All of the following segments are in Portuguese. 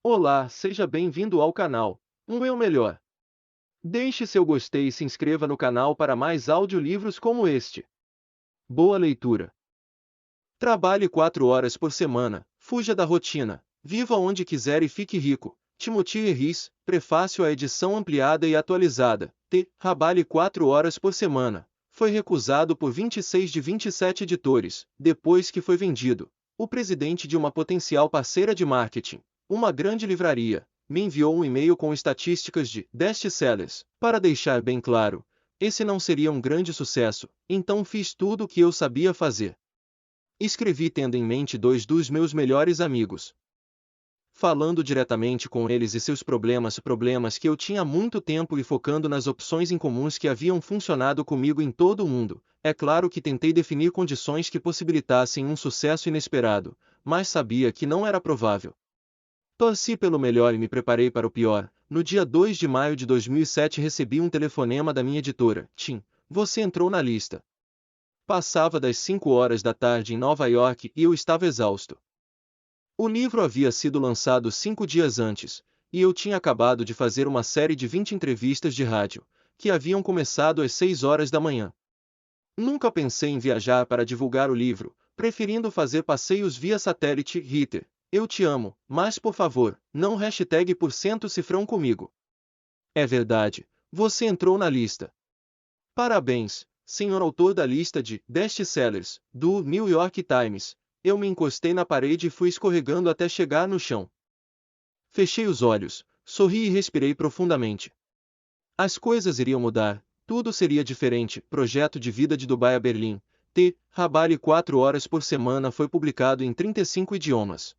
Olá, seja bem-vindo ao canal. Eu melhor. Deixe seu gostei e se inscreva no canal para mais audiolivros como este. Boa leitura. Trabalhe 4 horas por semana, fuja da rotina, viva onde quiser e fique rico. Timothy Ferris, prefácio à edição ampliada e atualizada. Trabalhe 4 horas por semana. Foi recusado por 26 de 27 editores, depois que foi vendido. O presidente de uma potencial parceira de marketing, uma grande livraria, me enviou um e-mail com estatísticas de best-sellers, para deixar bem claro, esse não seria um grande sucesso, então fiz tudo o que eu sabia fazer. Escrevi tendo em mente dois dos meus melhores amigos. Falando diretamente com eles e seus problemas que eu tinha há muito tempo e focando nas opções incomuns que haviam funcionado comigo em todo o mundo. É claro que tentei definir condições que possibilitassem um sucesso inesperado, mas sabia que não era provável. Torci pelo melhor e me preparei para o pior. No dia 2 de maio de 2007 recebi um telefonema da minha editora. Tim, você entrou na lista. Passava das 5 horas da tarde em Nova York e eu estava exausto. O livro havia sido lançado 5 dias antes, e eu tinha acabado de fazer uma série de 20 entrevistas de rádio, que haviam começado às 6 horas da manhã. Nunca pensei em viajar para divulgar o livro, preferindo fazer passeios via satélite. Ritter, eu te amo, mas por favor, não hashtag % cifrão comigo. É verdade, você entrou na lista. Parabéns, senhor autor da lista de best-sellers do New York Times. Eu me encostei na parede e fui escorregando até chegar no chão. Fechei os olhos, sorri e respirei profundamente. As coisas iriam mudar, tudo seria diferente. Projeto de vida de Dubai a Berlim. Trabalhe 4 horas por semana foi publicado em 35 idiomas.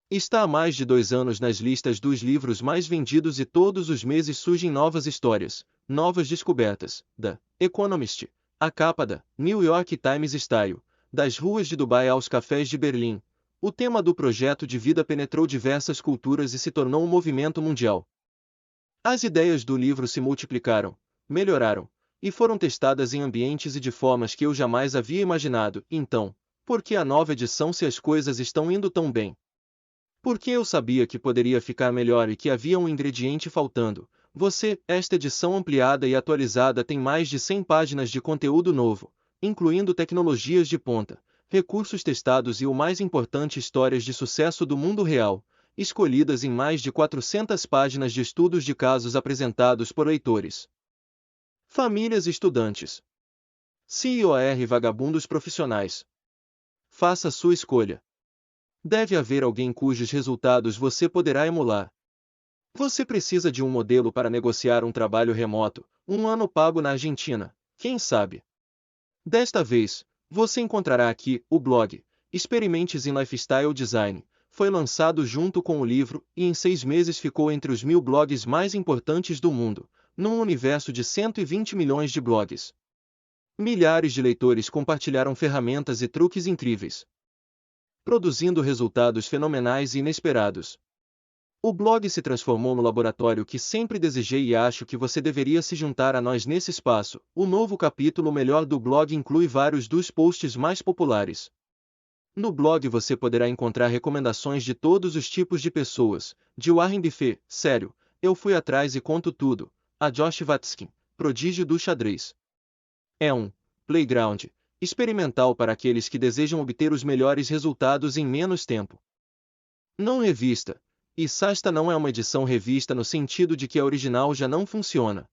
Está há mais de 2 anos nas listas dos livros mais vendidos e todos os meses surgem novas histórias, novas descobertas. Da Economist, a capa da New York Times Style, das ruas de Dubai aos cafés de Berlim. O tema do projeto de vida penetrou diversas culturas e se tornou um movimento mundial. As ideias do livro se multiplicaram, melhoraram, e foram testadas em ambientes e de formas que eu jamais havia imaginado. Então, por que a nova edição se as coisas estão indo tão bem? Porque eu sabia que poderia ficar melhor e que havia um ingrediente faltando. Esta edição ampliada e atualizada tem mais de 100 páginas de conteúdo novo, incluindo tecnologias de ponta, recursos testados e o mais importante, histórias de sucesso do mundo real, escolhidas em mais de 400 páginas de estudos de casos apresentados por leitores. Famílias e estudantes. CIOR vagabundos profissionais. Faça sua escolha. Deve haver alguém cujos resultados você poderá emular. Você precisa de um modelo para negociar um trabalho remoto, um ano pago na Argentina, quem sabe? Desta vez, você encontrará aqui o blog Experimentes em Lifestyle Design. Foi lançado junto com o livro e em 6 meses ficou entre os 1000 blogs mais importantes do mundo, num universo de 120 milhões de blogs. Milhares de leitores compartilharam ferramentas e truques incríveis, produzindo resultados fenomenais e inesperados. O blog se transformou no laboratório que sempre desejei e acho que você deveria se juntar a nós nesse espaço. O novo capítulo melhor do blog inclui vários dos posts mais populares. No blog você poderá encontrar recomendações de todos os tipos de pessoas, de Warren Buffett, sério, eu fui atrás e conto tudo, a Josh Watskin, prodígio do xadrez. É um playground experimental para aqueles que desejam obter os melhores resultados em menos tempo. Não revista. E Sasta não é uma edição revista no sentido de que a original já não funciona.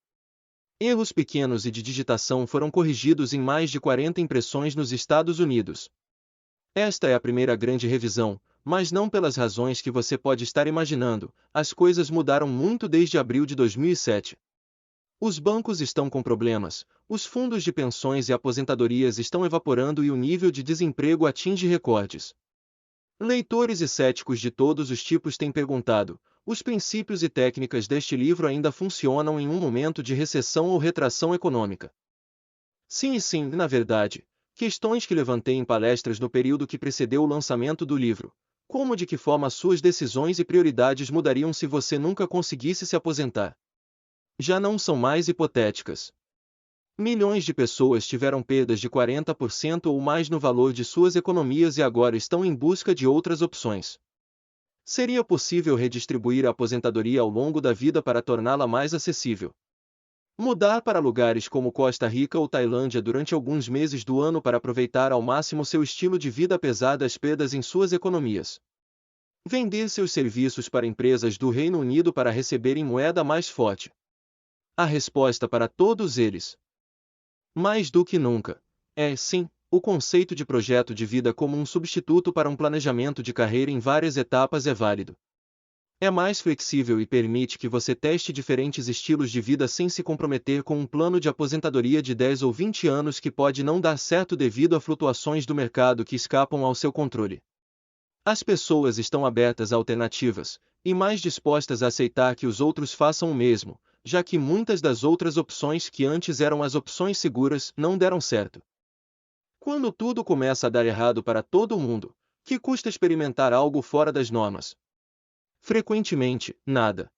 Erros pequenos e de digitação foram corrigidos em mais de 40 impressões nos Estados Unidos. Esta é a primeira grande revisão, mas não pelas razões que você pode estar imaginando. As coisas mudaram muito desde abril de 2007. Os bancos estão com problemas, os fundos de pensões e aposentadorias estão evaporando e o nível de desemprego atinge recordes. Leitores e céticos de todos os tipos têm perguntado: os princípios e técnicas deste livro ainda funcionam em um momento de recessão ou retração econômica? Sim e sim, na verdade. Questões que levantei em palestras no período que precedeu o lançamento do livro. Como de que forma suas decisões e prioridades mudariam se você nunca conseguisse se aposentar? Já não são mais hipotéticas. Milhões de pessoas tiveram perdas de 40% ou mais no valor de suas economias e agora estão em busca de outras opções. Seria possível redistribuir a aposentadoria ao longo da vida para torná-la mais acessível. Mudar para lugares como Costa Rica ou Tailândia durante alguns meses do ano para aproveitar ao máximo seu estilo de vida apesar das perdas em suas economias. Vender seus serviços para empresas do Reino Unido para receberem moeda mais forte. A resposta para todos eles, mais do que nunca, é sim. O conceito de projeto de vida como um substituto para um planejamento de carreira em várias etapas é válido. É mais flexível e permite que você teste diferentes estilos de vida sem se comprometer com um plano de aposentadoria de 10 ou 20 anos que pode não dar certo devido a flutuações do mercado que escapam ao seu controle. As pessoas estão abertas a alternativas, e mais dispostas a aceitar que os outros façam o mesmo, já que muitas das outras opções que antes eram as opções seguras não deram certo. Quando tudo começa a dar errado para todo mundo, que custa experimentar algo fora das normas? Frequentemente, nada.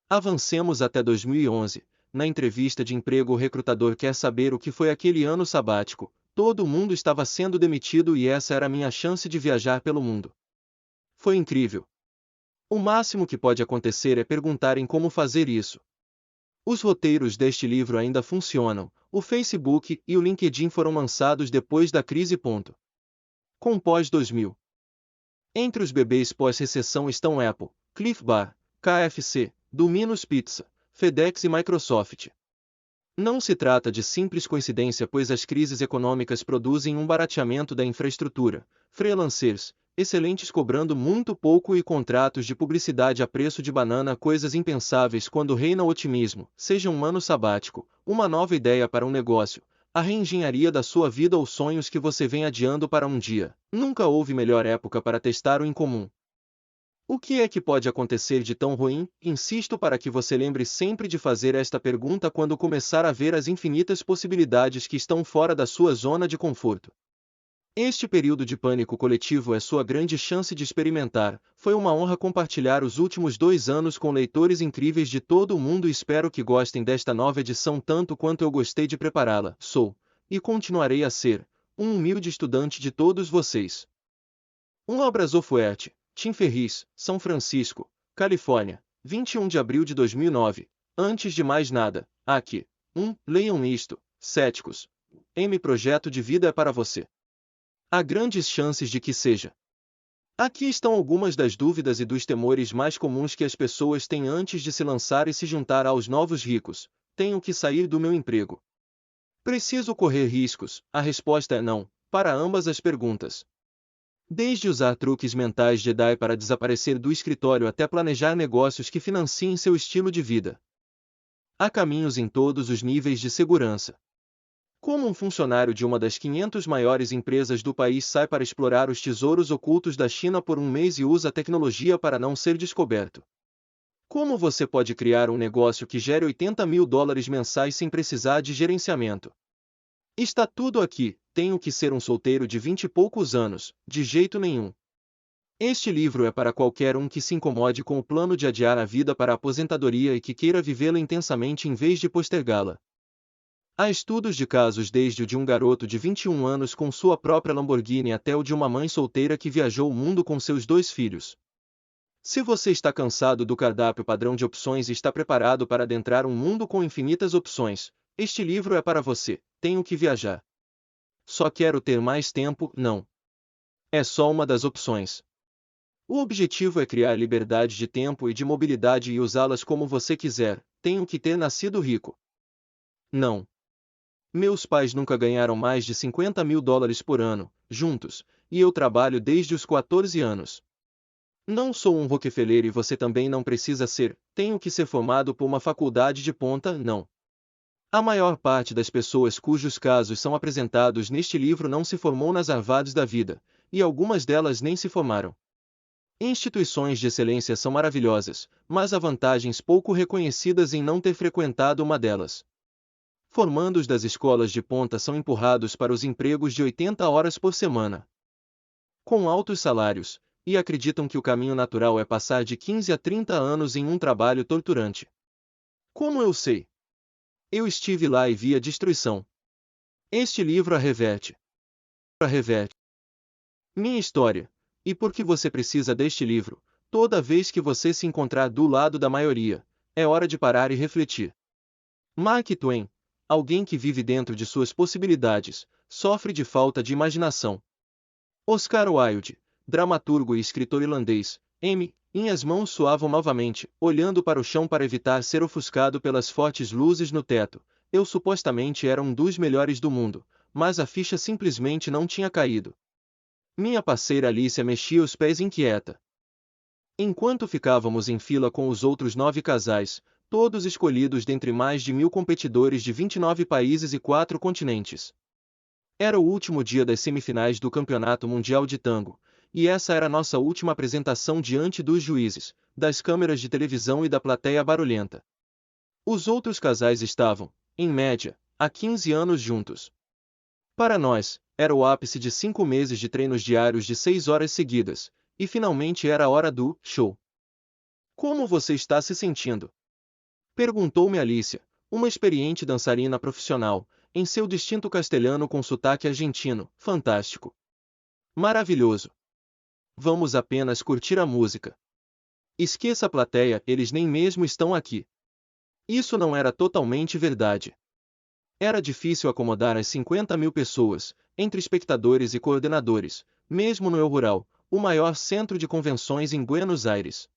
Avancemos até 2011. Na entrevista de emprego, o recrutador quer saber o que foi aquele ano sabático. Todo mundo estava sendo demitido e essa era a minha chance de viajar pelo mundo. Foi incrível. O máximo que pode acontecer é perguntarem como fazer isso. Os roteiros deste livro ainda funcionam. O Facebook e o LinkedIn foram lançados depois da crise. Com pós-2000. Entre os bebês pós-recessão estão Apple, Cliff Bar, KFC, Domino's Pizza, FedEx e Microsoft. Não se trata de simples coincidência, pois as crises econômicas produzem um barateamento da infraestrutura, freelancers, excelentes cobrando muito pouco e contratos de publicidade a preço de banana, coisas impensáveis quando reina o otimismo, seja um ano sabático, uma nova ideia para um negócio, a reengenharia da sua vida ou sonhos que você vem adiando para um dia. Nunca houve melhor época para testar o incomum. O que é que pode acontecer de tão ruim? Insisto para que você lembre sempre de fazer esta pergunta quando começar a ver as infinitas possibilidades que estão fora da sua zona de conforto. Este período de pânico coletivo é sua grande chance de experimentar. Foi uma honra compartilhar os últimos 2 anos com leitores incríveis de todo o mundo e espero que gostem desta nova edição tanto quanto eu gostei de prepará-la. Sou, e continuarei a ser, um humilde estudante de todos vocês. Um abraço forte. Tim Ferriss, São Francisco, Califórnia, 21 de abril de 2009. Antes de mais nada, aqui. Leiam isto, céticos. Projeto de vida é para você. Há grandes chances de que seja. Aqui estão algumas das dúvidas e dos temores mais comuns que as pessoas têm antes de se lançar e se juntar aos novos ricos. Tenho que sair do meu emprego. Preciso correr riscos? A resposta é não, para ambas as perguntas. Desde usar truques mentais Jedi para desaparecer do escritório até planejar negócios que financiem seu estilo de vida. Há caminhos em todos os níveis de segurança. Como um funcionário de uma das 500 maiores empresas do país sai para explorar os tesouros ocultos da China por um mês e usa a tecnologia para não ser descoberto? Como você pode criar um negócio que gere $80.000 mensais sem precisar de gerenciamento? Está tudo aqui. Tenho que ser um solteiro de 20 e poucos anos, de jeito nenhum. Este livro é para qualquer um que se incomode com o plano de adiar a vida para a aposentadoria e que queira vivê-la intensamente em vez de postergá-la. Há estudos de casos desde o de um garoto de 21 anos com sua própria Lamborghini até o de uma mãe solteira que viajou o mundo com seus 2 filhos. Se você está cansado do cardápio padrão de opções e está preparado para adentrar um mundo com infinitas opções, este livro é para você. Tenho que viajar. Só quero ter mais tempo? Não. É só uma das opções. O objetivo é criar liberdade de tempo e de mobilidade e usá-las como você quiser. Tenho que ter nascido rico. Não. Meus pais nunca ganharam mais de $50.000 por ano, juntos, e eu trabalho desde os 14 anos. Não sou um Rockefeller e você também não precisa ser. Tenho que ser formado por uma faculdade de ponta? Não. A maior parte das pessoas cujos casos são apresentados neste livro não se formou nas Harvards da vida, e algumas delas nem se formaram. Instituições de excelência são maravilhosas, mas há vantagens pouco reconhecidas em não ter frequentado uma delas. Formandos das escolas de ponta são empurrados para os empregos de 80 horas por semana, com altos salários, e acreditam que o caminho natural é passar de 15 a 30 anos em um trabalho torturante. Como eu sei? Eu estive lá e vi a destruição. Este livro a reverte. Minha história. E por que você precisa deste livro? Toda vez que você se encontrar do lado da maioria, é hora de parar e refletir. Mark Twain, alguém que vive dentro de suas possibilidades, sofre de falta de imaginação. Oscar Wilde, dramaturgo e escritor irlandês, minhas mãos suavam novamente, olhando para o chão para evitar ser ofuscado pelas fortes luzes no teto. Eu supostamente era um dos melhores do mundo, mas a ficha simplesmente não tinha caído. Minha parceira Alicia mexia os pés inquieta. Enquanto ficávamos em fila com os outros 9 casais, todos escolhidos dentre mais de 1000 competidores de 29 países e 4 continentes. Era o último dia das semifinais do Campeonato Mundial de Tango, e essa era nossa última apresentação diante dos juízes, das câmeras de televisão e da plateia barulhenta. Os outros casais estavam, em média, há 15 anos juntos. Para nós, era o ápice de 5 meses de treinos diários de 6 horas seguidas, e finalmente era a hora do show. Como você está se sentindo? Perguntou-me Alicia, uma experiente dançarina profissional, em seu distinto castelhano com sotaque argentino. Fantástico. Maravilhoso. Vamos apenas curtir a música. Esqueça a plateia, eles nem mesmo estão aqui. Isso não era totalmente verdade. Era difícil acomodar as 50.000 pessoas, entre espectadores e coordenadores, mesmo no El Rural, o maior centro de convenções em Buenos Aires.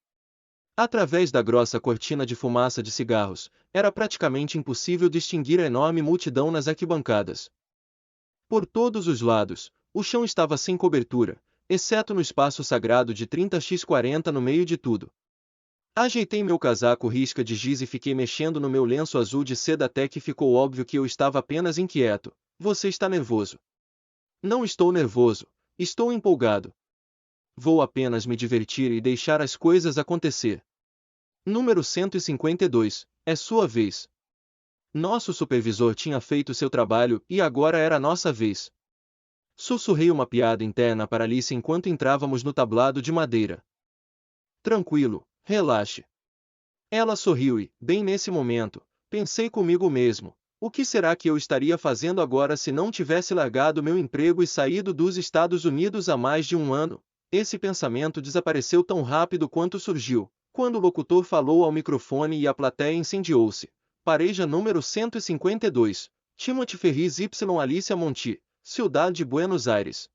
Através da grossa cortina de fumaça de cigarros, era praticamente impossível distinguir a enorme multidão nas arquibancadas. Por todos os lados, o chão estava sem cobertura, exceto no espaço sagrado de 30x40 no meio de tudo. Ajeitei meu casaco risca de giz e fiquei mexendo no meu lenço azul de seda até que ficou óbvio que eu estava apenas inquieto. Você está nervoso? Não estou nervoso, estou empolgado. Vou apenas me divertir e deixar as coisas acontecer. Número 152, é sua vez. Nosso supervisor tinha feito seu trabalho e agora era nossa vez. Sussurrei uma piada interna para Alice enquanto entrávamos no tablado de madeira. Tranquilo, relaxe. Ela sorriu e, bem nesse momento, pensei comigo mesmo, o que será que eu estaria fazendo agora se não tivesse largado meu emprego e saído dos Estados Unidos há mais de um ano? Esse pensamento desapareceu tão rápido quanto surgiu, quando o locutor falou ao microfone e a plateia incendiou-se. Pareja número 152, Timothy Ferris y Alicia Monti, Ciudad de Buenos Aires.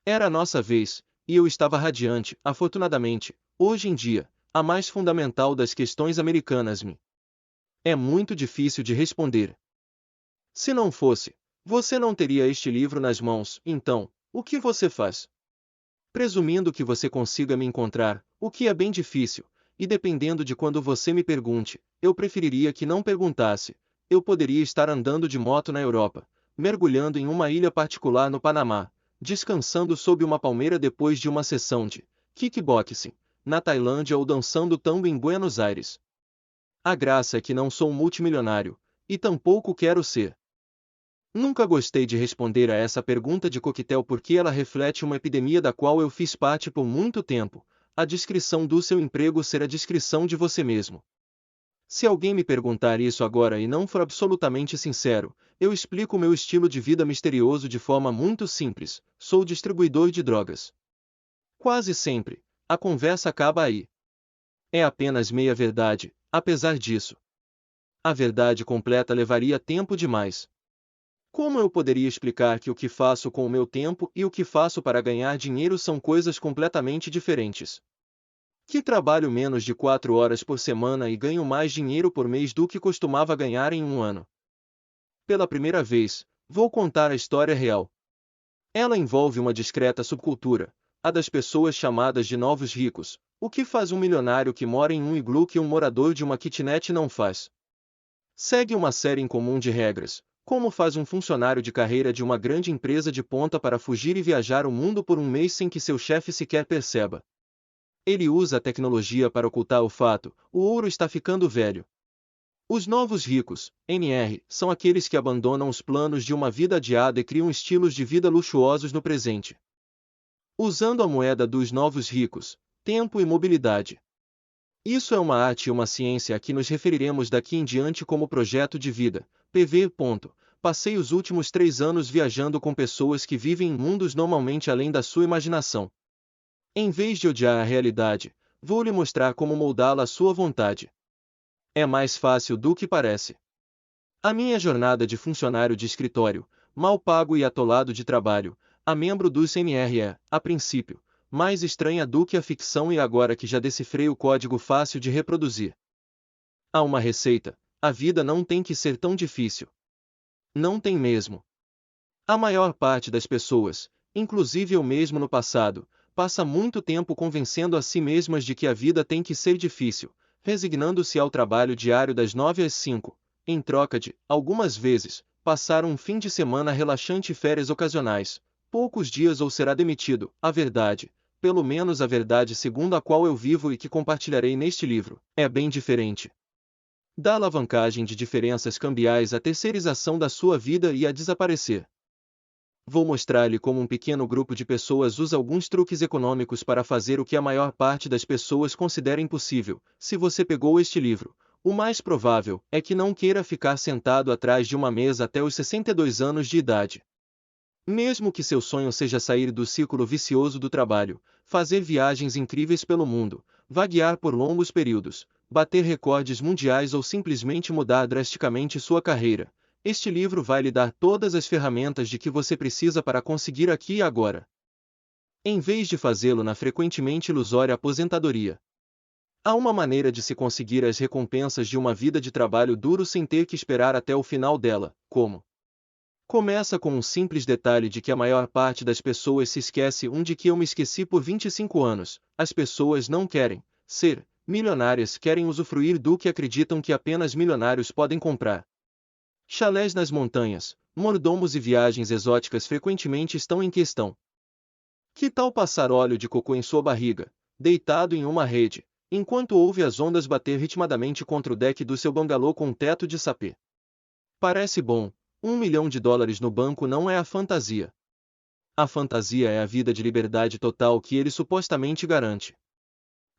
Era a nossa vez, e eu estava radiante, afortunadamente, hoje em dia, a mais fundamental das questões americanas me. É muito difícil de responder. Se não fosse, você não teria este livro nas mãos, então, o que você faz? Presumindo que você consiga me encontrar, o que é bem difícil, e dependendo de quando você me pergunte, eu preferiria que não perguntasse, eu poderia estar andando de moto na Europa, mergulhando em uma ilha particular no Panamá, descansando sob uma palmeira depois de uma sessão de kickboxing, na Tailândia ou dançando tango em Buenos Aires. A graça é que não sou um multimilionário, e tampouco quero ser. Nunca gostei de responder a essa pergunta de coquetel porque ela reflete uma epidemia da qual eu fiz parte por muito tempo. A descrição do seu emprego ser a descrição de você mesmo. Se alguém me perguntar isso agora e não for absolutamente sincero, eu explico o meu estilo de vida misterioso de forma muito simples: sou distribuidor de drogas. Quase sempre, a conversa acaba aí. É apenas meia verdade, apesar disso. A verdade completa levaria tempo demais. Como eu poderia explicar que o que faço com o meu tempo e o que faço para ganhar dinheiro são coisas completamente diferentes? Que trabalho menos de 4 horas por semana e ganho mais dinheiro por mês do que costumava ganhar em um ano. Pela primeira vez, vou contar a história real. Ela envolve uma discreta subcultura, a das pessoas chamadas de novos ricos, o que faz um milionário que mora em um iglu que um morador de uma kitnet não faz. Segue uma série incomum de regras. Como faz um funcionário de carreira de uma grande empresa de ponta para fugir e viajar o mundo por um mês sem que seu chefe sequer perceba? Ele usa a tecnologia para ocultar o fato: o ouro está ficando velho. Os novos ricos, NR, são aqueles que abandonam os planos de uma vida adiada e criam estilos de vida luxuosos no presente. Usando a moeda dos novos ricos, tempo e mobilidade. Isso é uma arte e uma ciência a que nos referiremos daqui em diante como projeto de vida. PV. Passei os últimos 3 anos viajando com pessoas que vivem em mundos normalmente além da sua imaginação. Em vez de odiar a realidade, Vou lhe mostrar como moldá-la à sua vontade. É mais fácil do que parece. A minha jornada de funcionário de escritório, mal pago e atolado de trabalho, a membro do CNR é, a princípio, mais estranha do que a ficção, e agora que já decifrei o código fácil de reproduzir. Há uma receita: a vida não tem que ser tão difícil. Não tem mesmo. A maior parte das pessoas, inclusive eu mesmo no passado, passa muito tempo convencendo a si mesmas de que a vida tem que ser difícil, resignando-se ao trabalho diário das 9 às 5, em troca de, algumas vezes, passar um fim de semana relaxante e férias ocasionais, poucos dias ou será demitido. A verdade, pelo menos a verdade segundo a qual eu vivo e que compartilharei neste livro, é bem diferente. Da alavancagem de diferenças cambiais à terceirização da sua vida e a desaparecer. Vou mostrar-lhe como um pequeno grupo de pessoas usa alguns truques econômicos para fazer o que a maior parte das pessoas considera impossível. Se você pegou este livro, o mais provável é que não queira ficar sentado atrás de uma mesa até os 62 anos de idade. Mesmo que seu sonho seja sair do círculo vicioso do trabalho, fazer viagens incríveis pelo mundo, vaguear por longos períodos, bater recordes mundiais ou simplesmente mudar drasticamente sua carreira, este livro vai lhe dar todas as ferramentas de que você precisa para conseguir aqui e agora. Em vez de fazê-lo na frequentemente ilusória aposentadoria. Há uma maneira de se conseguir as recompensas de uma vida de trabalho duro sem ter que esperar até o final dela. Como? Começa com um simples detalhe de que a maior parte das pessoas se esquece, de que eu me esqueci por 25 anos. As pessoas não querem ser milionárias, querem usufruir do que acreditam que apenas milionários podem comprar. Chalés nas montanhas, mordomos e viagens exóticas frequentemente estão em questão. Que tal passar óleo de coco em sua barriga, deitado em uma rede, enquanto ouve as ondas bater ritmadamente contra o deck do seu bangalô com um teto de sapê? Parece bom. $1 milhão no banco não é a fantasia. A fantasia é a vida de liberdade total que ele supostamente garante.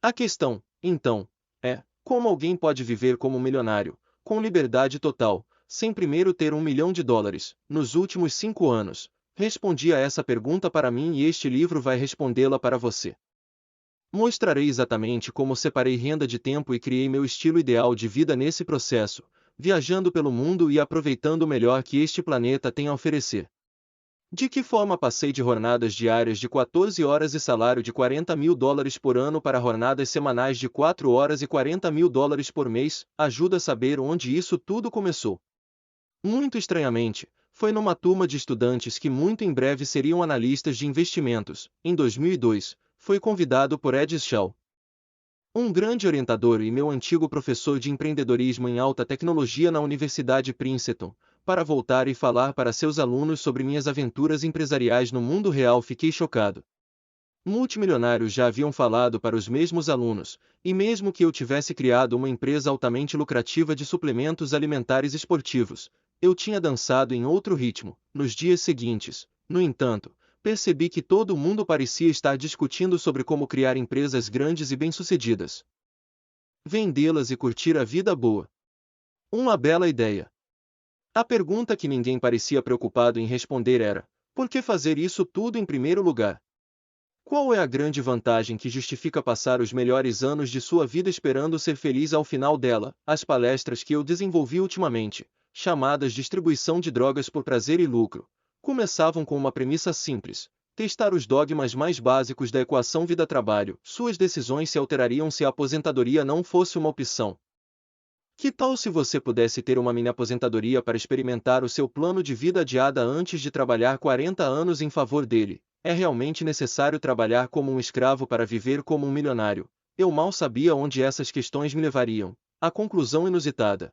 A questão, então, é: como alguém pode viver como um milionário, com liberdade total, sem primeiro ter $1 milhão? Nos últimos 5 anos, respondi a essa pergunta para mim e este livro vai respondê-la para você. Mostrarei exatamente como separei renda de tempo e criei meu estilo ideal de vida nesse processo, viajando pelo mundo e aproveitando o melhor que este planeta tem a oferecer. De que forma passei de jornadas diárias de 14 horas e salário de $40 mil por ano para jornadas semanais de 4 horas e $40 mil por mês, ajuda a saber onde isso tudo começou. Muito estranhamente, foi numa turma de estudantes que muito em breve seriam analistas de investimentos. Em 2002, fui convidado por Ed Shaw, um grande orientador e meu antigo professor de empreendedorismo em alta tecnologia na Universidade Princeton, para voltar e falar para seus alunos sobre minhas aventuras empresariais no mundo real. Fiquei chocado. Multimilionários já haviam falado para os mesmos alunos, e mesmo que eu tivesse criado uma empresa altamente lucrativa de suplementos alimentares esportivos, eu tinha dançado em outro ritmo. Nos dias seguintes, no entanto, percebi que todo mundo parecia estar discutindo sobre como criar empresas grandes e bem-sucedidas. Vendê-las e curtir a vida boa. Uma bela ideia. A pergunta que ninguém parecia preocupado em responder era: por que fazer isso tudo em primeiro lugar? Qual é a grande vantagem que justifica passar os melhores anos de sua vida esperando ser feliz ao final dela? As palestras que eu desenvolvi ultimamente, chamadas distribuição de drogas por prazer e lucro, começavam com uma premissa simples: testar os dogmas mais básicos da equação vida-trabalho. Suas decisões se alterariam se a aposentadoria não fosse uma opção. Que tal se você pudesse ter uma mini-aposentadoria para experimentar o seu plano de vida adiada antes de trabalhar 40 anos em favor dele? É realmente necessário trabalhar como um escravo para viver como um milionário? Eu mal sabia onde essas questões me levariam. A conclusão inusitada.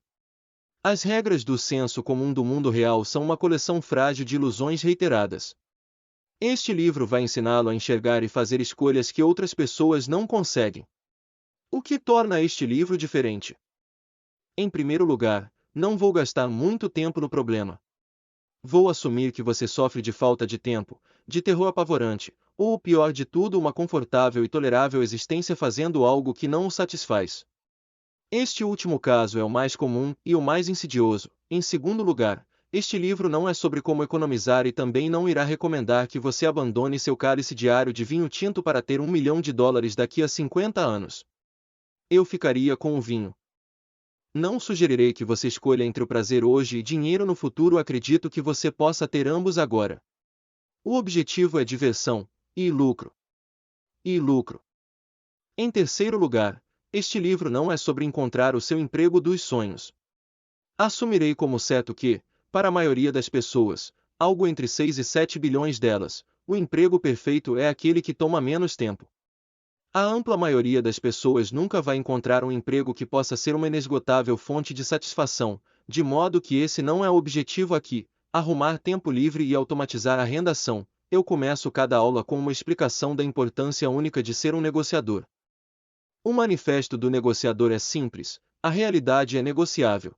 As regras do senso comum do mundo real são uma coleção frágil de ilusões reiteradas. Este livro vai ensiná-lo a enxergar e fazer escolhas que outras pessoas não conseguem. O que torna este livro diferente? Em primeiro lugar, não vou gastar muito tempo no problema. Vou assumir que você sofre de falta de tempo, de terror apavorante, ou o pior de tudo, uma confortável e tolerável existência fazendo algo que não o satisfaz. Este último caso é o mais comum e o mais insidioso. Em segundo lugar, este livro não é sobre como economizar e também não irá recomendar que você abandone seu cálice diário de vinho tinto para ter US$ 1.000.000 daqui a 50 anos. Eu ficaria com o vinho. Não sugerirei que você escolha entre o prazer hoje e dinheiro no futuro. Acredito que você possa ter ambos agora. O objetivo é diversão e lucro. E lucro. Em terceiro lugar, este livro não é sobre encontrar o seu emprego dos sonhos. Assumirei como certo que, para a maioria das pessoas, algo entre 6 e 7 bilhões delas, o emprego perfeito é aquele que toma menos tempo. A ampla maioria das pessoas nunca vai encontrar um emprego que possa ser uma inesgotável fonte de satisfação, de modo que esse não é o objetivo aqui. Arrumar tempo livre e automatizar a rendação. Eu começo cada aula com uma explicação da importância única de ser um negociador. O manifesto do negociador é simples, a realidade é negociável.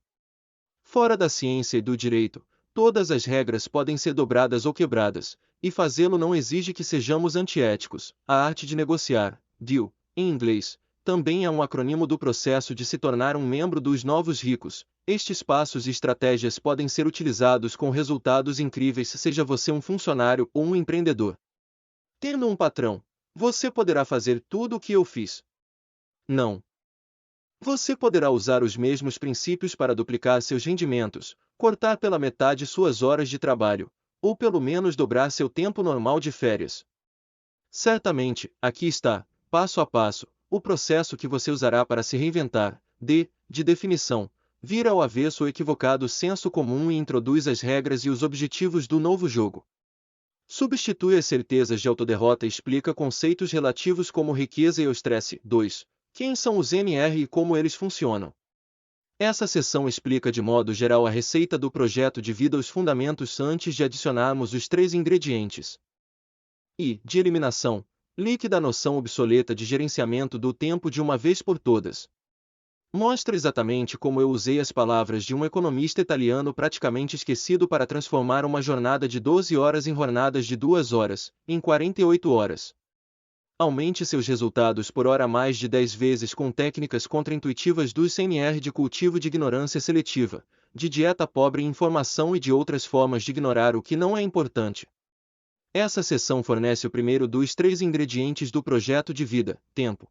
Fora da ciência e do direito, todas as regras podem ser dobradas ou quebradas, e fazê-lo não exige que sejamos antiéticos. A arte de negociar, deal, em inglês, também é um acrônimo do processo de se tornar um membro dos novos ricos. Estes passos e estratégias podem ser utilizados com resultados incríveis, seja você um funcionário ou um empreendedor. Tendo um patrão, você poderá fazer tudo o que eu fiz. Não. Você poderá usar os mesmos princípios para duplicar seus rendimentos, cortar pela metade suas horas de trabalho, ou pelo menos dobrar seu tempo normal de férias. Certamente, aqui está, passo a passo, o processo que você usará para se reinventar. De definição, vira ao avesso o equivocado senso comum e introduz as regras e os objetivos do novo jogo. Substitui as certezas de autoderrota e explica conceitos relativos como riqueza e o estresse. 2. Quem são os NR e como eles funcionam? Essa seção explica de modo geral a receita do projeto de vida, os fundamentos antes de adicionarmos os 3 ingredientes. E, de eliminação, líquida, a noção obsoleta de gerenciamento do tempo de uma vez por todas. Mostra exatamente como eu usei as palavras de um economista italiano praticamente esquecido para transformar uma jornada de 12 horas em jornadas de 2 horas, em 48 horas. Aumente seus resultados por hora mais de 10 vezes com técnicas contraintuitivas dos CNR de cultivo de ignorância seletiva, de dieta pobre em informação e de outras formas de ignorar o que não é importante. Essa seção fornece o primeiro dos 3 ingredientes do projeto de vida, tempo.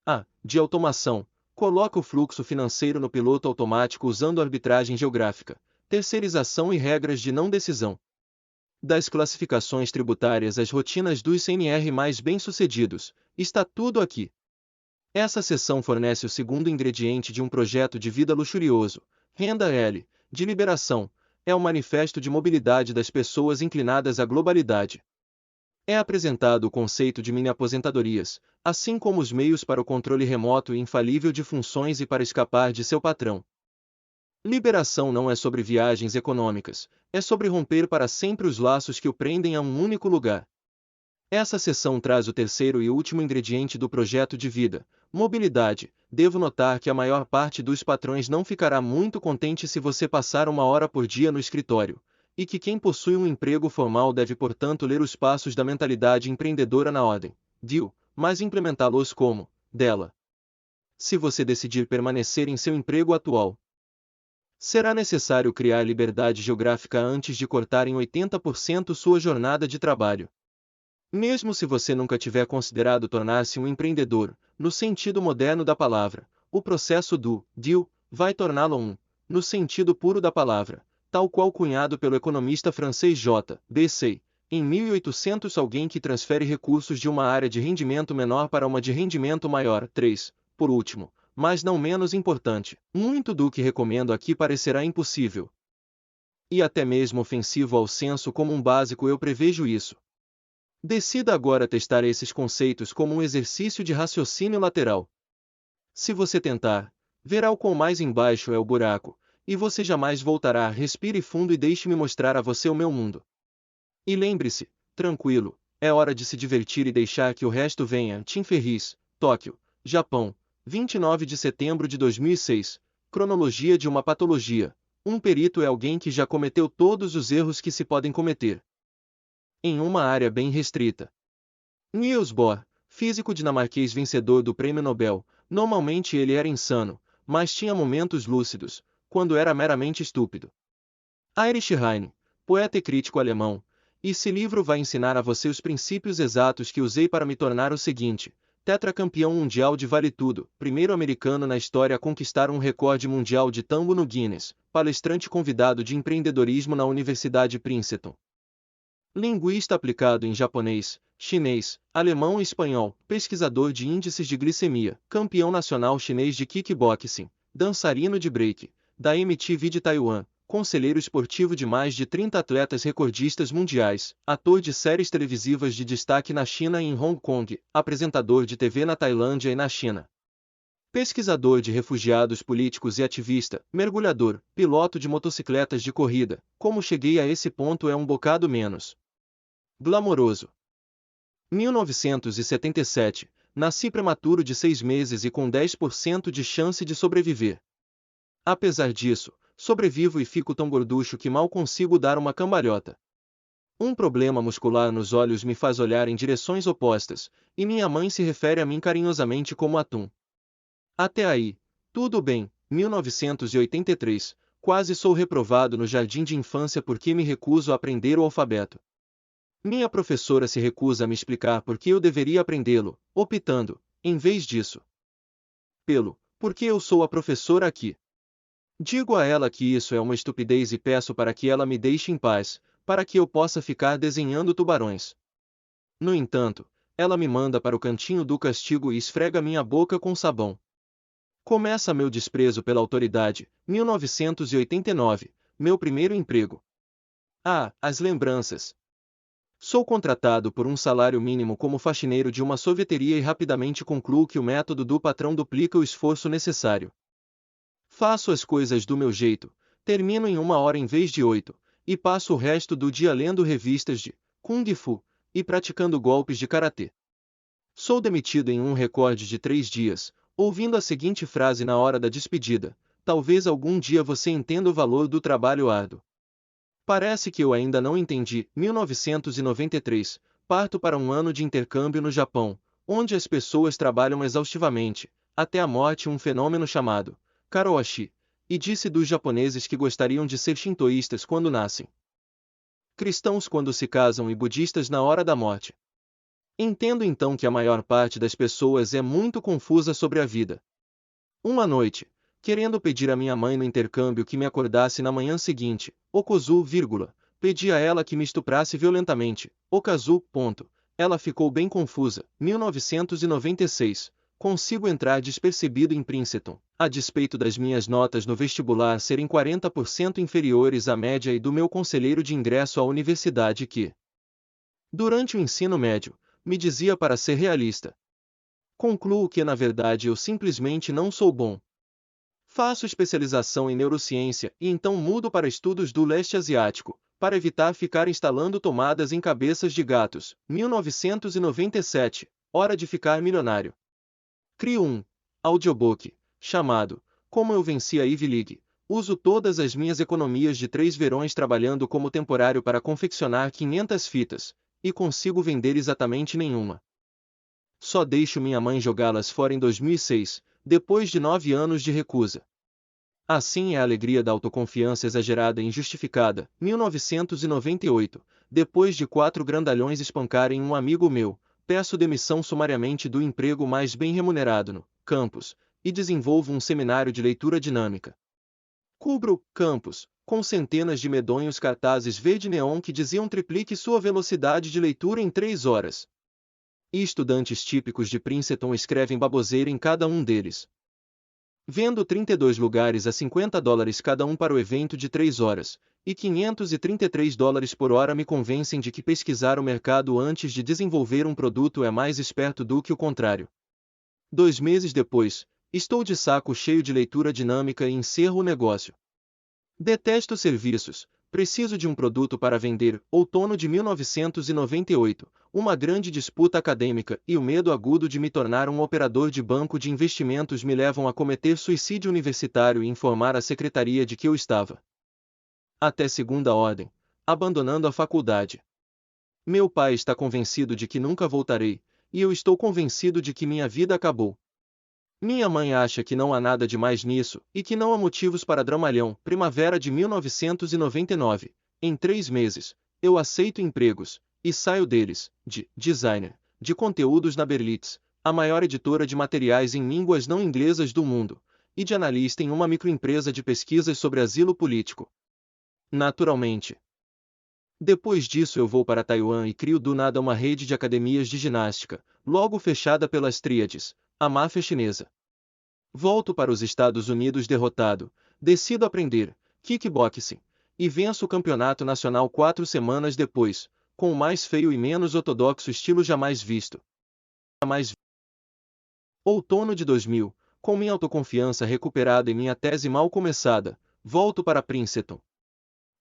A. De automação. Coloca o fluxo financeiro no piloto automático usando arbitragem geográfica, terceirização e regras de não decisão. Das classificações tributárias às rotinas dos CNR mais bem-sucedidos, está tudo aqui. Essa seção fornece o segundo ingrediente de um projeto de vida luxurioso, renda L, de liberação, é o manifesto de mobilidade das pessoas inclinadas à globalidade. É apresentado o conceito de mini-aposentadorias, assim como os meios para o controle remoto e infalível de funções e para escapar de seu patrão. Liberação não é sobre viagens econômicas, é sobre romper para sempre os laços que o prendem a um único lugar. Essa seção traz o terceiro e último ingrediente do projeto de vida, mobilidade. Devo notar que a maior parte dos patrões não ficará muito contente se você passar 1 hora por dia no escritório, e que quem possui um emprego formal deve, portanto, ler os passos da mentalidade empreendedora na ordem, mas implementá-los como, dela. Se você decidir permanecer em seu emprego atual, será necessário criar liberdade geográfica antes de cortar em 80% sua jornada de trabalho. Mesmo se você nunca tiver considerado tornar-se um empreendedor, no sentido moderno da palavra, o processo do deal vai torná-lo um, no sentido puro da palavra, tal qual cunhado pelo economista francês J. B. Say, em 1800. Alguém que transfere recursos de uma área de rendimento menor para uma de rendimento maior. 3. Por último, mas não menos importante, muito do que recomendo aqui parecerá impossível e até mesmo ofensivo ao senso comum básico. Eu prevejo isso. Decida agora testar esses conceitos como um exercício de raciocínio lateral. Se você tentar, verá o quão mais embaixo é o buraco, e você jamais voltará. Respire fundo e deixe-me mostrar a você o meu mundo. E lembre-se, tranquilo, é hora de se divertir e deixar que o resto venha. Tim Ferriss, Tóquio, Japão, 29 de setembro de 2006. Cronologia de uma patologia. Um perito é alguém que já cometeu todos os erros que se podem cometer em uma área bem restrita. Niels Bohr, físico dinamarquês vencedor do Prêmio Nobel, normalmente ele era insano, mas tinha momentos lúcidos, quando era meramente estúpido. Heinrich Heine, poeta e crítico alemão, e esse livro vai ensinar a você os princípios exatos que usei para me tornar o seguinte: tetracampeão mundial de vale tudo, primeiro americano na história a conquistar um recorde mundial de tambo no Guinness, palestrante convidado de empreendedorismo na Universidade Princeton. Linguista aplicado em japonês, chinês, alemão e espanhol, pesquisador de índices de glicemia, campeão nacional chinês de kickboxing, dançarino de break, da MTV de Taiwan, conselheiro esportivo de mais de 30 atletas recordistas mundiais, ator de séries televisivas de destaque na China e em Hong Kong, apresentador de TV na Tailândia e na China. Pesquisador de refugiados políticos e ativista, mergulhador, piloto de motocicletas de corrida, como cheguei a esse ponto é um bocado menos glamouroso. 1977, nasci prematuro de 6 meses e com 10% de chance de sobreviver. Apesar disso, sobrevivo e fico tão gorducho que mal consigo dar uma cambalhota. Um problema muscular nos olhos me faz olhar em direções opostas, e minha mãe se refere a mim carinhosamente como Atum. Até aí, tudo bem. 1983, quase sou reprovado no jardim de infância porque me recuso a aprender o alfabeto. Minha professora se recusa a me explicar por que eu deveria aprendê-lo, optando, em vez disso, porque eu sou a professora aqui. Digo a ela que isso é uma estupidez e peço para que ela me deixe em paz, para que eu possa ficar desenhando tubarões. No entanto, ela me manda para o cantinho do castigo e esfrega minha boca com sabão. Começa meu desprezo pela autoridade. 1989, meu primeiro emprego. As lembranças. Sou contratado por um salário mínimo como faxineiro de uma sorveteria e rapidamente concluo que o método do patrão duplica o esforço necessário. Faço as coisas do meu jeito, termino em 1 hora em vez de 8, e passo o resto do dia lendo revistas de Kung Fu e praticando golpes de karatê. Sou demitido em um recorde de 3 dias, ouvindo a seguinte frase na hora da despedida: talvez algum dia você entenda o valor do trabalho árduo. Parece que eu ainda não entendi. 1993, parto para um ano de intercâmbio no Japão, onde as pessoas trabalham exaustivamente, até a morte um fenômeno chamado karoshi, e disse dos japoneses que gostariam de ser shintoístas quando nascem, cristãos quando se casam e budistas na hora da morte. Entendo então que a maior parte das pessoas é muito confusa sobre a vida. Uma noite, querendo pedir a minha mãe no intercâmbio que me acordasse na manhã seguinte, Okazu, pedi a ela que me estuprasse violentamente, Okazu, ela ficou bem confusa. 1996, consigo entrar despercebido em Princeton, a despeito das minhas notas no vestibular serem 40% inferiores à média e do meu conselheiro de ingresso à universidade que, durante o ensino médio, me dizia para ser realista. Concluo que na verdade eu simplesmente não sou bom. Faço especialização em neurociência e então mudo para estudos do leste asiático, para evitar ficar instalando tomadas em cabeças de gatos. 1997, hora de ficar milionário. Crio um audiobook, chamado Como eu venci a Ivy League. Uso todas as minhas economias de 3 verões trabalhando como temporário para confeccionar 500 fitas, e consigo vender exatamente nenhuma. Só deixo minha mãe jogá-las fora em 2006, depois de 9 anos de recusa. Assim é a alegria da autoconfiança exagerada e injustificada. 1998, depois de 4 grandalhões espancarem um amigo meu, peço demissão sumariamente do emprego mais bem remunerado no campus, e desenvolvo um seminário de leitura dinâmica. Cubro campus com centenas de medonhos cartazes verde neon que diziam triplique sua velocidade de leitura em 3 horas. E estudantes típicos de Princeton escrevem baboseira em cada um deles. Vendo 32 lugares a $50 cada um para o evento de 3 horas, e $533 por hora me convencem de que pesquisar o mercado antes de desenvolver um produto é mais esperto do que o contrário. 2 meses depois, estou de saco cheio de leitura dinâmica e encerro o negócio. Detesto serviços, preciso de um produto para vender. Outono de 1998, uma grande disputa acadêmica e o medo agudo de me tornar um operador de banco de investimentos me levam a cometer suicídio universitário e informar a secretaria de que eu estava, até segunda ordem, abandonando a faculdade. Meu pai está convencido de que nunca voltarei, e eu estou convencido de que minha vida acabou. Minha mãe acha que não há nada de mais nisso, e que não há motivos para dramalhão. Primavera de 1999. Em 3 meses, eu aceito empregos, e saio deles, de designer, de conteúdos na Berlitz, a maior editora de materiais em línguas não inglesas do mundo, e de analista em uma microempresa de pesquisas sobre asilo político. Naturalmente. Depois disso eu vou para Taiwan e crio do nada uma rede de academias de ginástica, logo fechada pelas tríades, a máfia chinesa. Volto para os Estados Unidos derrotado, decido aprender kickboxing, e venço o campeonato nacional 4 semanas depois, com o mais feio e menos ortodoxo estilo jamais visto. Outono de 2000, com minha autoconfiança recuperada e minha tese mal começada, volto para Princeton.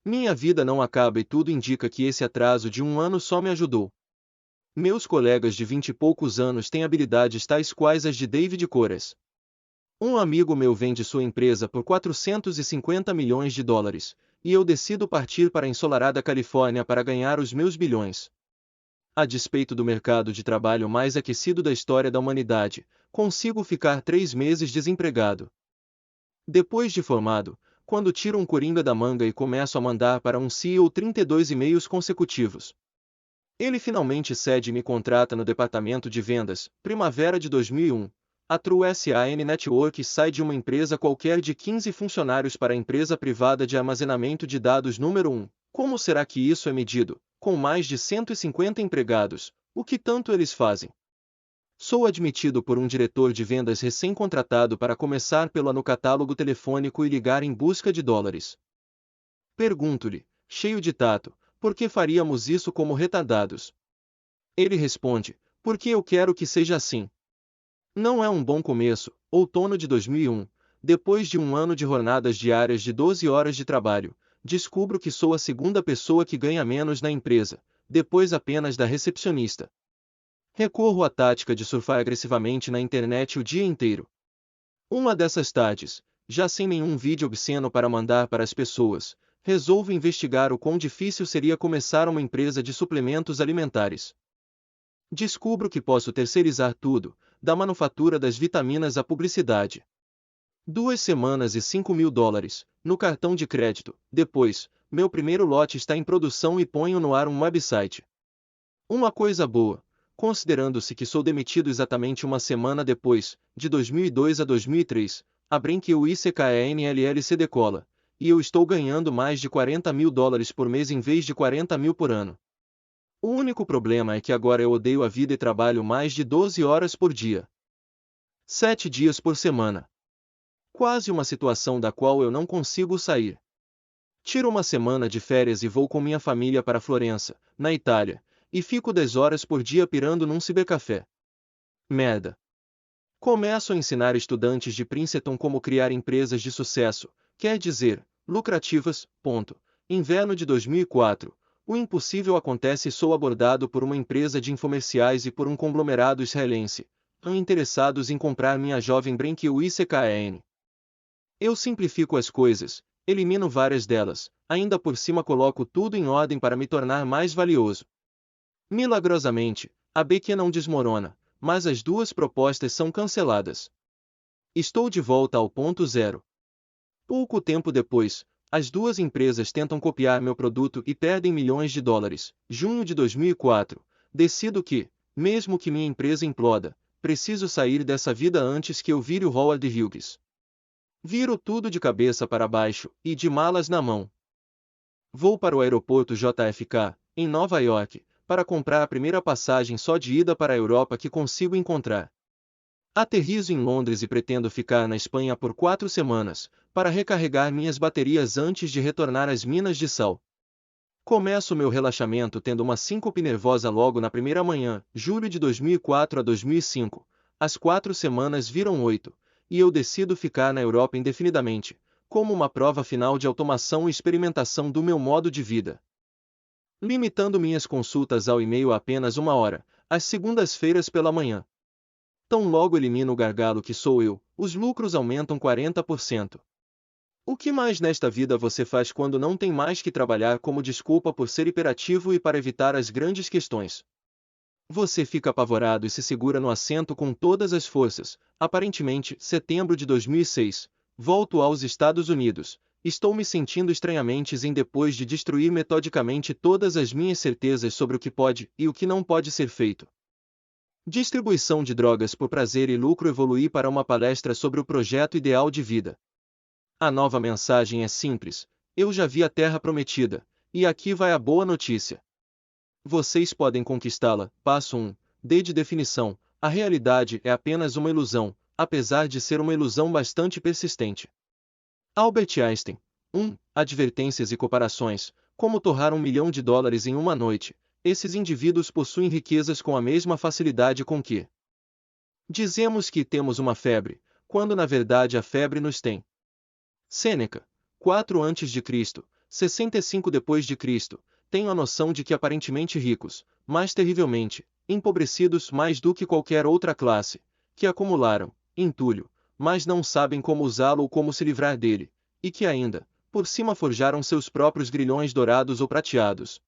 Minha vida não acaba e tudo indica que esse atraso de 1 ano só me ajudou. Meus colegas de 20 e poucos anos têm habilidades tais quais as de David Koresh. Um amigo meu vende sua empresa por 450 milhões de dólares, e eu decido partir para a ensolarada Califórnia para ganhar os meus bilhões. A despeito do mercado de trabalho mais aquecido da história da humanidade, consigo ficar 3 meses desempregado. Depois de formado, quando tiro um coringa da manga e começo a mandar para um CEO 32 e-mails consecutivos. Ele finalmente cede e me contrata no departamento de vendas, primavera de 2001. A True SAN Network sai de uma empresa qualquer de 15 funcionários para a empresa privada de armazenamento de dados número 1. Como será que isso é medido? Com mais de 150 empregados, o que tanto eles fazem? Sou admitido por um diretor de vendas recém-contratado para começar pelo ano catálogo telefônico e ligar em busca de dólares. Pergunto-lhe, cheio de tato, por que faríamos isso como retardados? Ele responde, porque eu quero que seja assim. Não é um bom começo. Outono de 2001, depois de 1 ano de jornadas diárias de 12 horas de trabalho, descubro que sou a segunda pessoa que ganha menos na empresa, depois apenas da recepcionista. Recorro à tática de surfar agressivamente na internet o dia inteiro. Uma dessas tardes, já sem nenhum vídeo obsceno para mandar para as pessoas, resolvo investigar o quão difícil seria começar uma empresa de suplementos alimentares. Descubro que posso terceirizar tudo, da manufatura das vitaminas à publicidade. 2 semanas e 5 mil dólares, no cartão de crédito. Depois, meu primeiro lote está em produção e ponho no ar um website. Uma coisa boa, considerando-se que sou demitido exatamente uma semana depois, de 2002 a 2003, a Brenkel ICKENLLC decola, e eu estou ganhando mais de 40 mil dólares por mês em vez de 40 mil por ano. O único problema é que agora eu odeio a vida e trabalho mais de 12 horas por dia. 7 dias por semana. Quase uma situação da qual eu não consigo sair. Tiro uma semana de férias e vou com minha família para Florença, na Itália, e fico 10 horas por dia pirando num cibercafé. Merda. Começo a ensinar estudantes de Princeton como criar empresas de sucesso, quer dizer, lucrativas, ponto. Inverno de 2004. O impossível acontece e sou abordado por uma empresa de infomerciais e por um conglomerado israelense, interessados em comprar minha jovem Brenkel ICKEN. Eu simplifico as coisas, elimino várias delas, ainda por cima coloco tudo em ordem para me tornar mais valioso. Milagrosamente, a BQ não desmorona, mas as duas propostas são canceladas. Estou de volta ao ponto zero. Pouco tempo depois, as duas empresas tentam copiar meu produto e perdem milhões de dólares. Junho de 2004, decido que, mesmo que minha empresa imploda, preciso sair dessa vida antes que eu vire o Howard Hughes. Viro tudo de cabeça para baixo, e de malas na mão. Vou para o aeroporto JFK, em Nova York, para comprar a primeira passagem só de ida para a Europa que consigo encontrar. Aterrizo em Londres e pretendo ficar na Espanha por 4 semanas, para recarregar minhas baterias antes de retornar às minas de sal. Começo meu relaxamento tendo uma síncope nervosa logo na primeira manhã, julho de 2004 a 2005. As 4 semanas viram 8, e eu decido ficar na Europa indefinidamente, como uma prova final de automação e experimentação do meu modo de vida. Limitando minhas consultas ao e-mail a apenas 1 hora, às segundas-feiras pela manhã. Tão logo elimino o gargalo que sou eu, os lucros aumentam 40%. O que mais nesta vida você faz quando não tem mais que trabalhar como desculpa por ser hiperativo e para evitar as grandes questões? Você fica apavorado e se segura no assento com todas as forças. Aparentemente, setembro de 2006. Volto aos Estados Unidos. Estou me sentindo estranhamente zen depois de destruir metodicamente todas as minhas certezas sobre o que pode e o que não pode ser feito. Distribuição de drogas por prazer e lucro. Evoluí para uma palestra sobre o projeto ideal de vida. A nova mensagem é simples. Eu já vi a Terra Prometida, e aqui vai a boa notícia. Vocês podem conquistá-la. Passo 1. D de definição. A realidade é apenas uma ilusão, apesar de ser uma ilusão bastante persistente. Albert Einstein. 1. Advertências e comparações. Como torrar $1 milhão em uma noite. Esses indivíduos possuem riquezas com a mesma facilidade com que dizemos que temos uma febre, quando na verdade a febre nos tem. Sêneca. 4 a.C., 65 d.C. Tenho a noção de que aparentemente ricos, mas terrivelmente empobrecidos mais do que qualquer outra classe, que acumularam entulho, mas não sabem como usá-lo ou como se livrar dele, e que ainda, por cima forjaram seus próprios grilhões dourados ou prateados.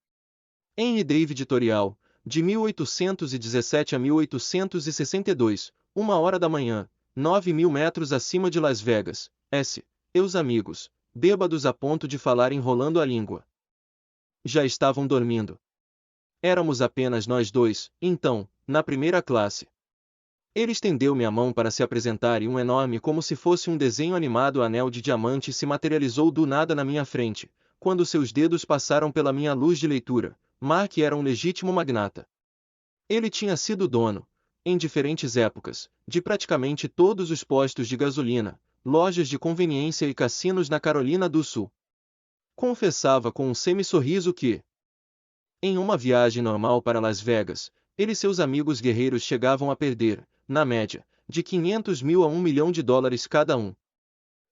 Henry David Editorial, de 1817 a 1862, 1h da manhã, 9.000 metros acima de Las Vegas, S. Meus amigos, bêbados a ponto de falar enrolando a língua. Já estavam dormindo. Éramos apenas nós dois, então, na primeira classe. Ele estendeu-me a mão para se apresentar e um enorme como se fosse um desenho animado anel de diamante se materializou do nada na minha frente, quando seus dedos passaram pela minha luz de leitura. Mark era um legítimo magnata. Ele tinha sido dono, em diferentes épocas, de praticamente todos os postos de gasolina, lojas de conveniência e cassinos na Carolina do Sul. Confessava com um semi-sorriso que, em uma viagem normal para Las Vegas, ele e seus amigos guerreiros chegavam a perder, na média, de 500 mil a $1 milhão cada um.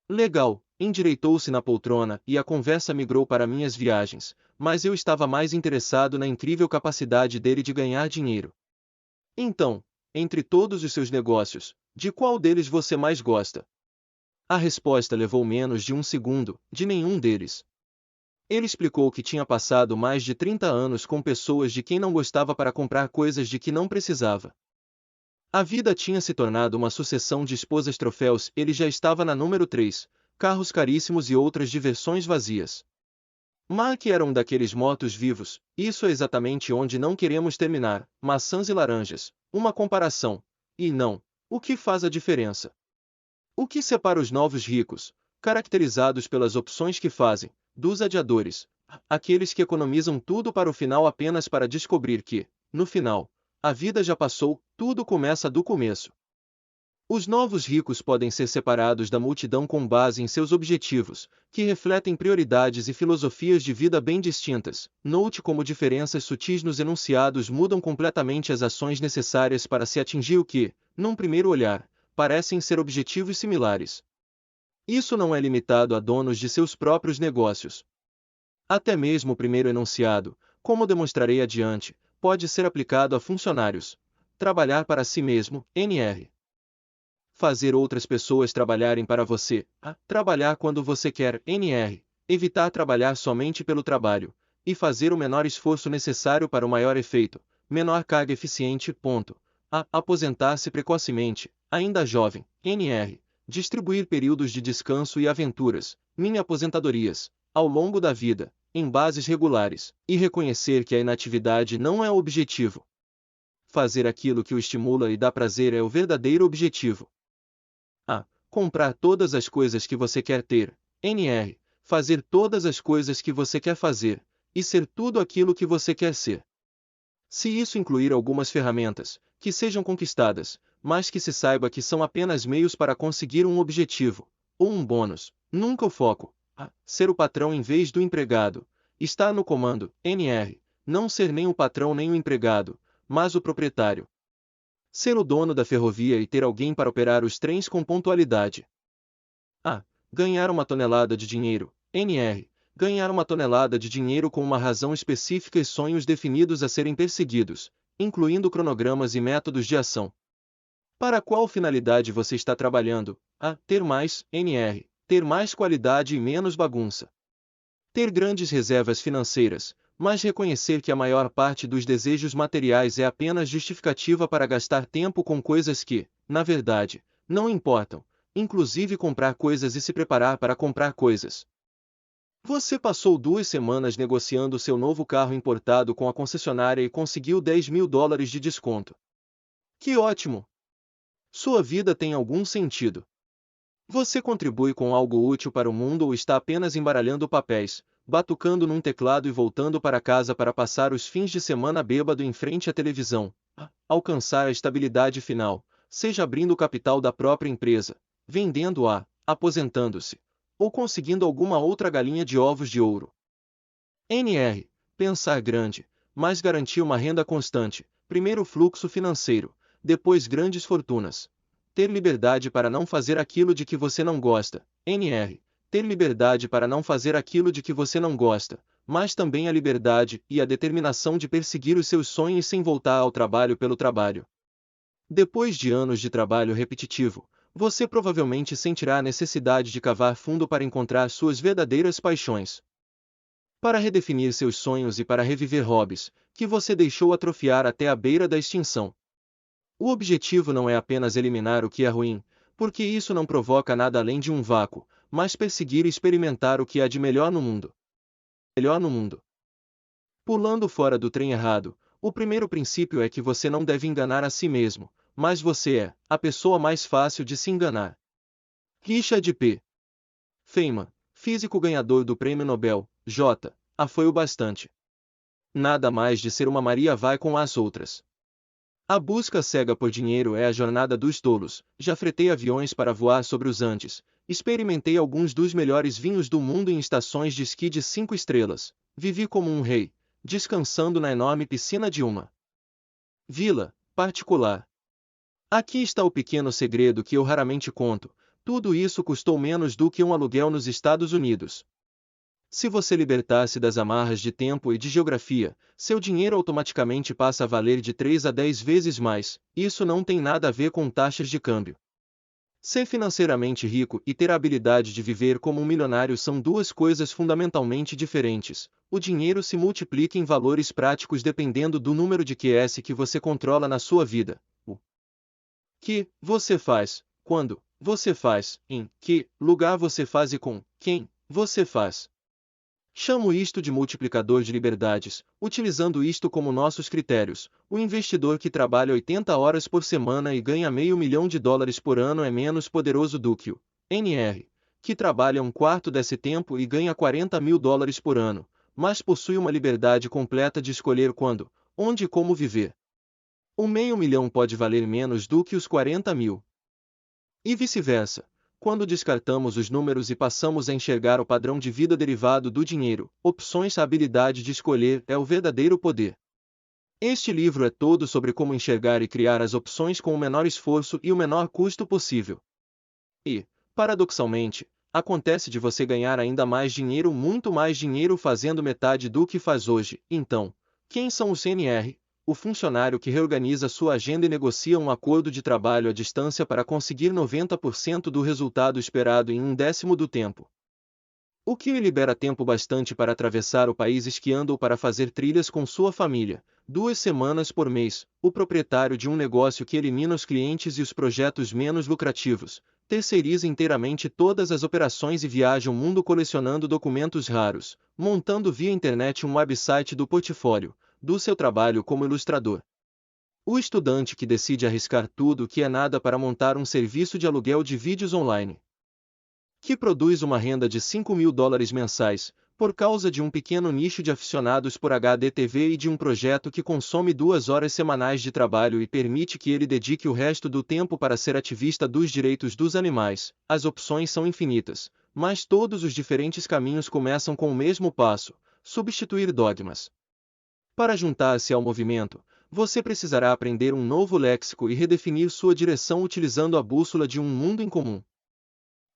Legal, endireitou-se na poltrona e a conversa migrou para minhas viagens, mas eu estava mais interessado na incrível capacidade dele de ganhar dinheiro. Então, entre todos os seus negócios, de qual deles você mais gosta? A resposta levou menos de um segundo, de nenhum deles. Ele explicou que tinha passado mais de 30 anos com pessoas de quem não gostava para comprar coisas de que não precisava. A vida tinha se tornado uma sucessão de esposas troféus. Ele já estava na número 3, carros caríssimos e outras diversões vazias. Mark era um daqueles mortos vivos, isso é exatamente onde não queremos terminar, maçãs e laranjas, uma comparação. E não, o que faz a diferença? O que separa os novos ricos, caracterizados pelas opções que fazem, dos adiadores, aqueles que economizam tudo para o final apenas para descobrir que, no final, a vida já passou, tudo começa do começo. Os novos ricos podem ser separados da multidão com base em seus objetivos, que refletem prioridades e filosofias de vida bem distintas. Note como diferenças sutis nos enunciados mudam completamente as ações necessárias para se atingir o que, num primeiro olhar, parecem ser objetivos similares. Isso não é limitado a donos de seus próprios negócios. Até mesmo o primeiro enunciado, como demonstrarei adiante, pode ser aplicado a funcionários. Trabalhar para si mesmo, NR. Fazer outras pessoas trabalharem para você, trabalhar quando você quer, NR. Evitar trabalhar somente pelo trabalho, e fazer o menor esforço necessário para o maior efeito, menor carga eficiente, ponto. Aposentar-se precocemente, ainda jovem, NR. Distribuir períodos de descanso e aventuras, mini aposentadorias, ao longo da vida, em bases regulares, e reconhecer que a inatividade não é o objetivo. Fazer aquilo que o estimula e dá prazer é o verdadeiro objetivo. Comprar todas as coisas que você quer ter, NR. Fazer todas as coisas que você quer fazer, e ser tudo aquilo que você quer ser. Se isso incluir algumas ferramentas, que sejam conquistadas, mas que se saiba que são apenas meios para conseguir um objetivo, ou um bônus, nunca o foco. Ser o patrão em vez do empregado. Estar no comando, NR. Não ser nem o patrão nem o empregado, mas o proprietário. Ser o dono da ferrovia e ter alguém para operar os trens com pontualidade. Ganhar uma tonelada de dinheiro, NR. Ganhar uma tonelada de dinheiro com uma razão específica e sonhos definidos a serem perseguidos, incluindo cronogramas e métodos de ação. Para qual finalidade você está trabalhando? Ter mais, NR. Ter mais qualidade e menos bagunça. Ter grandes reservas financeiras, mas reconhecer que a maior parte dos desejos materiais é apenas justificativa para gastar tempo com coisas que, na verdade, não importam, inclusive comprar coisas e se preparar para comprar coisas. Você passou 2 semanas negociando seu novo carro importado com a concessionária e conseguiu $10.000 de desconto. Que ótimo! Sua vida tem algum sentido. Você contribui com algo útil para o mundo ou está apenas embaralhando papéis, batucando num teclado e voltando para casa para passar os fins de semana bêbado em frente à televisão, alcançar a estabilidade final, seja abrindo o capital da própria empresa, vendendo-a, aposentando-se, ou conseguindo alguma outra galinha de ovos de ouro. NR. Pensar grande, mas garantir uma renda constante, primeiro fluxo financeiro, depois grandes fortunas. Ter liberdade para não fazer aquilo de que você não gosta. NR. Ter liberdade para não fazer aquilo de que você não gosta, mas também a liberdade e a determinação de perseguir os seus sonhos sem voltar ao trabalho pelo trabalho. Depois de anos de trabalho repetitivo, você provavelmente sentirá a necessidade de cavar fundo para encontrar suas verdadeiras paixões. Para redefinir seus sonhos e para reviver hobbies que você deixou atrofiar até a beira da extinção. O objetivo não é apenas eliminar o que é ruim, porque isso não provoca nada além de um vácuo, mas perseguir e experimentar o que há de melhor no mundo. Pulando fora do trem errado, o primeiro princípio é que você não deve enganar a si mesmo, mas você é a pessoa mais fácil de se enganar. Richard P. Feynman, físico ganhador do Prêmio Nobel, foi o bastante. Nada mais de ser uma Maria vai com as outras. A busca cega por dinheiro é a jornada dos tolos. Já fretei aviões para voar sobre os Andes, experimentei alguns dos melhores vinhos do mundo em estações de esqui de 5 estrelas, vivi como um rei, descansando na enorme piscina de uma vila particular. Aqui está o pequeno segredo que eu raramente conto: tudo isso custou menos do que um aluguel nos Estados Unidos. Se você libertar-se das amarras de tempo e de geografia, seu dinheiro automaticamente passa a valer de 3 a 10 vezes mais. Isso não tem nada a ver com taxas de câmbio. Ser financeiramente rico e ter a habilidade de viver como um milionário são duas coisas fundamentalmente diferentes. O dinheiro se multiplica em valores práticos dependendo do número de QS que você controla na sua vida. O que você faz, quando você faz, em que lugar você faz e com quem você faz. Chamo isto de multiplicador de liberdades, utilizando isto como nossos critérios. O investidor que trabalha 80 horas por semana e ganha $500 mil por ano é menos poderoso do que o NR, que trabalha um quarto desse tempo e ganha $40 mil por ano, mas possui uma liberdade completa de escolher quando, onde e como viver. O $500 mil pode valer menos do que os 40 mil. E vice-versa. Quando descartamos os números e passamos a enxergar o padrão de vida derivado do dinheiro, opções, a habilidade de escolher é o verdadeiro poder. Este livro é todo sobre como enxergar e criar as opções com o menor esforço e o menor custo possível. E, paradoxalmente, acontece de você ganhar ainda mais dinheiro, muito mais dinheiro fazendo metade do que faz hoje. Então, quem são os CNR? O funcionário que reorganiza sua agenda e negocia um acordo de trabalho à distância para conseguir 90% do resultado esperado em 1/10 do tempo. O que lhe libera tempo bastante para atravessar o país esquiando ou para fazer trilhas com sua família, 2 semanas por mês. O proprietário de um negócio que elimina os clientes e os projetos menos lucrativos, terceiriza inteiramente todas as operações e viaja o mundo colecionando documentos raros, montando via internet um website do portfólio do seu trabalho como ilustrador. O estudante que decide arriscar tudo o que é nada para montar um serviço de aluguel de vídeos online, que produz uma renda de $5 mil mensais, por causa de um pequeno nicho de aficionados por HDTV e de um projeto que consome 2 horas semanais de trabalho e permite que ele dedique o resto do tempo para ser ativista dos direitos dos animais. As opções são infinitas, mas todos os diferentes caminhos começam com o mesmo passo: substituir dogmas. Para juntar-se ao movimento, você precisará aprender um novo léxico e redefinir sua direção utilizando a bússola de um mundo em comum.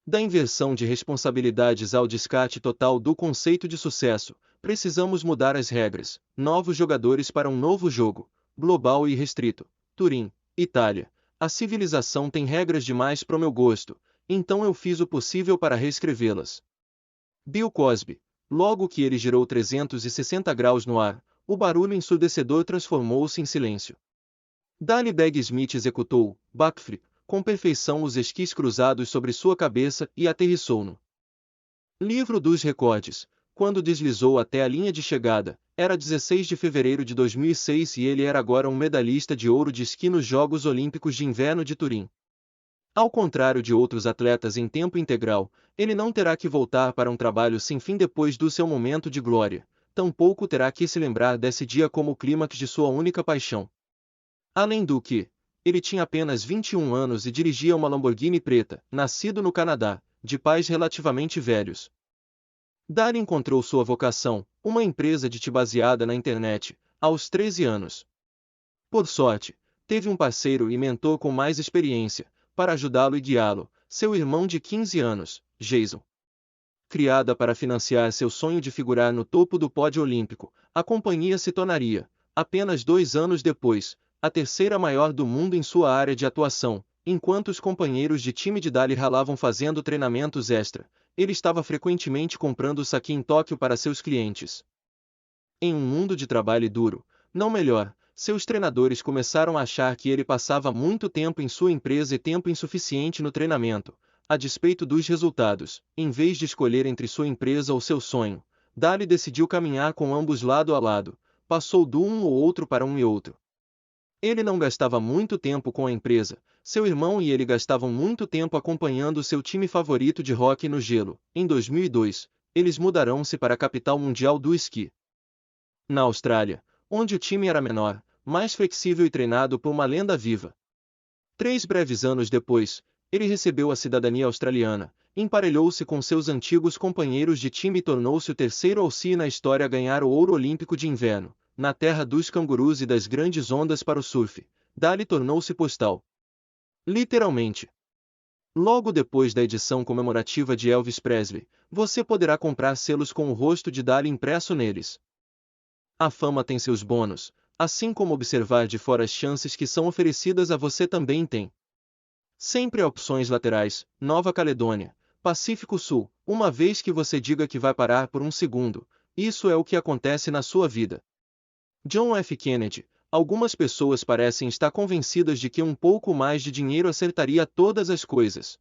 Da inversão de responsabilidades ao descarte total do conceito de sucesso, precisamos mudar as regras. Novos jogadores para um novo jogo, global e restrito. Turim, Itália. A civilização tem regras demais para o meu gosto, então eu fiz o possível para reescrevê-las. Bill Cosby. Logo que ele girou 360 graus no ar, o barulho ensurdecedor transformou-se em silêncio. Dali Bag Smith executou, backflip, com perfeição os esquis cruzados sobre sua cabeça e aterrissou no livro dos recordes. Quando deslizou até a linha de chegada, era 16 de fevereiro de 2006 e ele era agora um medalhista de ouro de esqui nos Jogos Olímpicos de Inverno de Turim. Ao contrário de outros atletas em tempo integral, ele não terá que voltar para um trabalho sem fim depois do seu momento de glória, tampouco terá que se lembrar desse dia como o clímax de sua única paixão. Além do que, ele tinha apenas 21 anos e dirigia uma Lamborghini preta, nascido no Canadá, de pais relativamente velhos. Dali encontrou sua vocação, uma empresa de baseada na internet, aos 13 anos. Por sorte, teve um parceiro e mentor com mais experiência, para ajudá-lo e guiá-lo, seu irmão de 15 anos, Jason. Criada para financiar seu sonho de figurar no topo do pódio olímpico, a companhia se tornaria, apenas 2 anos depois, a terceira maior do mundo em sua área de atuação. Enquanto os companheiros de time de Dali ralavam fazendo treinamentos extra, ele estava frequentemente comprando sake em Tóquio para seus clientes. Em um mundo de trabalho duro, não melhor, seus treinadores começaram a achar que ele passava muito tempo em sua empresa e tempo insuficiente no treinamento, a despeito dos resultados. Em vez de escolher entre sua empresa ou seu sonho, Dali decidiu caminhar com ambos lado a lado, passou do um ou outro para um e outro. Ele não gastava muito tempo com a empresa, seu irmão e ele gastavam muito tempo acompanhando seu time favorito de hóquei no gelo. Em 2002, eles mudarão-se para a capital mundial do esqui. Na Austrália, onde o time era menor, mais flexível e treinado por uma lenda viva. 3 breves anos depois, ele recebeu a cidadania australiana, emparelhou-se com seus antigos companheiros de time e tornou-se o terceiro Aussie na história a ganhar o ouro olímpico de inverno. Na terra dos cangurus e das grandes ondas para o surf, Dali tornou-se postal. Literalmente. Logo depois da edição comemorativa de Elvis Presley, você poderá comprar selos com o rosto de Dali impresso neles. A fama tem seus bônus, assim como observar de fora as chances que são oferecidas a você também tem. Sempre há opções laterais, Nova Caledônia, Pacífico Sul, uma vez que você diga que vai parar por um segundo, isso é o que acontece na sua vida. John F. Kennedy, algumas pessoas parecem estar convencidas de que um pouco mais de dinheiro acertaria todas as coisas.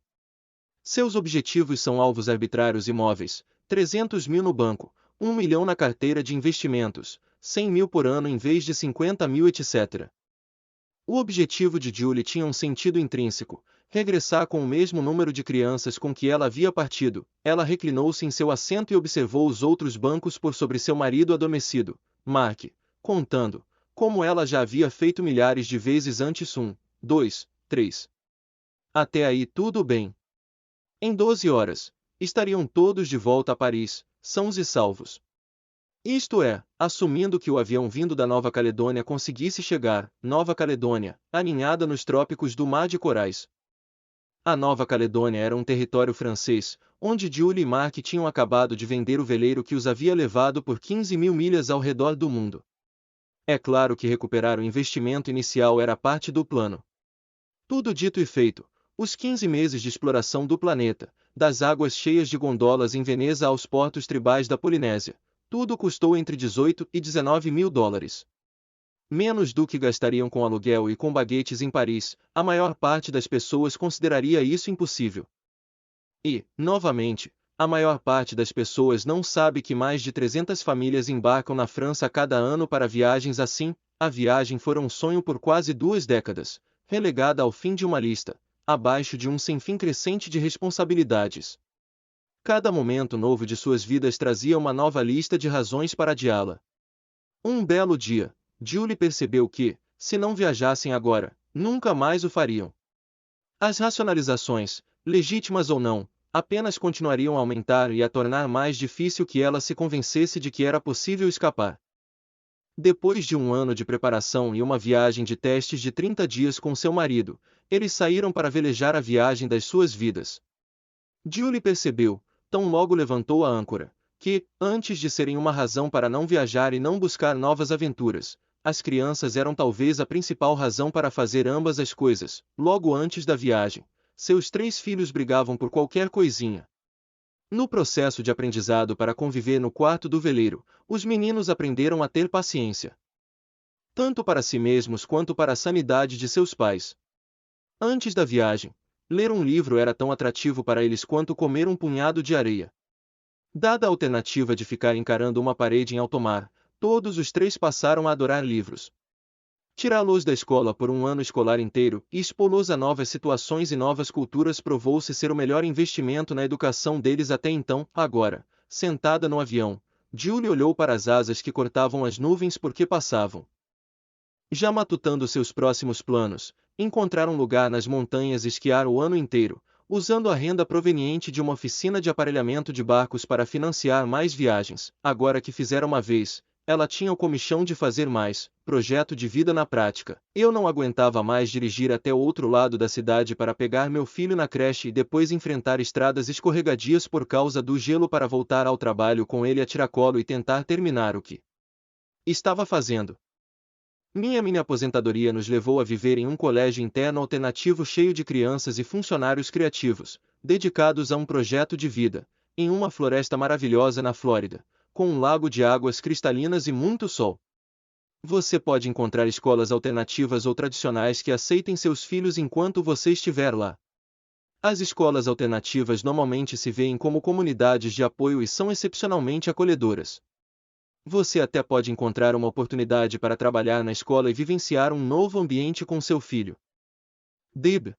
Seus objetivos são alvos arbitrários imóveis, 300 mil no banco, 1 milhão na carteira de investimentos, 100 mil por ano em vez de 50 mil etc. O objetivo de Julie tinha um sentido intrínseco, regressar com o mesmo número de crianças com que ela havia partido. Ela reclinou-se em seu assento e observou os outros bancos por sobre seu marido adormecido, Mark, contando, como ela já havia feito milhares de vezes antes 1, 2, 3. Até aí tudo bem. Em 12 horas, estariam todos de volta a Paris, sãos e salvos. Isto é, assumindo que o avião vindo da Nova Caledônia conseguisse chegar, Nova Caledônia, aninhada nos trópicos do Mar de Corais. A Nova Caledônia era um território francês, onde Julie e Mark tinham acabado de vender o veleiro que os havia levado por 15 mil milhas ao redor do mundo. É claro que recuperar o investimento inicial era parte do plano. Tudo dito e feito, os 15 meses de exploração do planeta, das águas cheias de gondolas em Veneza aos portos tribais da Polinésia, tudo custou entre 18 e 19 mil dólares. Menos do que gastariam com aluguel e com baguetes em Paris, a maior parte das pessoas consideraria isso impossível. E, novamente, a maior parte das pessoas não sabe que mais de 300 famílias embarcam na França a cada ano para viagens assim. A viagem fora um sonho por quase 2 décadas, relegada ao fim de uma lista, abaixo de um sem fim crescente de responsabilidades. Cada momento novo de suas vidas trazia uma nova lista de razões para adiá-la. Um belo dia, Julie percebeu que, se não viajassem agora, nunca mais o fariam. As racionalizações, legítimas ou não, apenas continuariam a aumentar e a tornar mais difícil que ela se convencesse de que era possível escapar. Depois de um ano de preparação e uma viagem de testes de 30 dias com seu marido, eles saíram para velejar a viagem das suas vidas. Julie percebeu, tão logo levantou a âncora, que, antes de serem uma razão para não viajar e não buscar novas aventuras, as crianças eram talvez a principal razão para fazer ambas as coisas. Logo antes da viagem, seus 3 filhos brigavam por qualquer coisinha. No processo de aprendizado para conviver no quarto do veleiro, os meninos aprenderam a ter paciência, tanto para si mesmos quanto para a sanidade de seus pais. Antes da viagem, ler um livro era tão atrativo para eles quanto comer um punhado de areia. Dada a alternativa de ficar encarando uma parede em alto mar, todos os três passaram a adorar livros. Tirá-los da escola por um ano escolar inteiro e expô-los a novas situações e novas culturas provou-se ser o melhor investimento na educação deles até então. Agora, sentada no avião, Julie olhou para as asas que cortavam as nuvens porque passavam. Já matutando seus próximos planos, encontrar um lugar nas montanhas e esquiar o ano inteiro, usando a renda proveniente de uma oficina de aparelhamento de barcos para financiar mais viagens. Agora que fizera uma vez, ela tinha o comichão de fazer mais, projeto de vida na prática. Eu não aguentava mais dirigir até o outro lado da cidade para pegar meu filho na creche e depois enfrentar estradas escorregadias por causa do gelo para voltar ao trabalho com ele a tiracolo e tentar terminar o que estava fazendo. Minha mini aposentadoria nos levou a viver em um colégio interno alternativo cheio de crianças e funcionários criativos, dedicados a um projeto de vida, em uma floresta maravilhosa na Flórida, com um lago de águas cristalinas e muito sol. Você pode encontrar escolas alternativas ou tradicionais que aceitem seus filhos enquanto você estiver lá. As escolas alternativas normalmente se veem como comunidades de apoio e são excepcionalmente acolhedoras. Você até pode encontrar uma oportunidade para trabalhar na escola e vivenciar um novo ambiente com seu filho. Deb.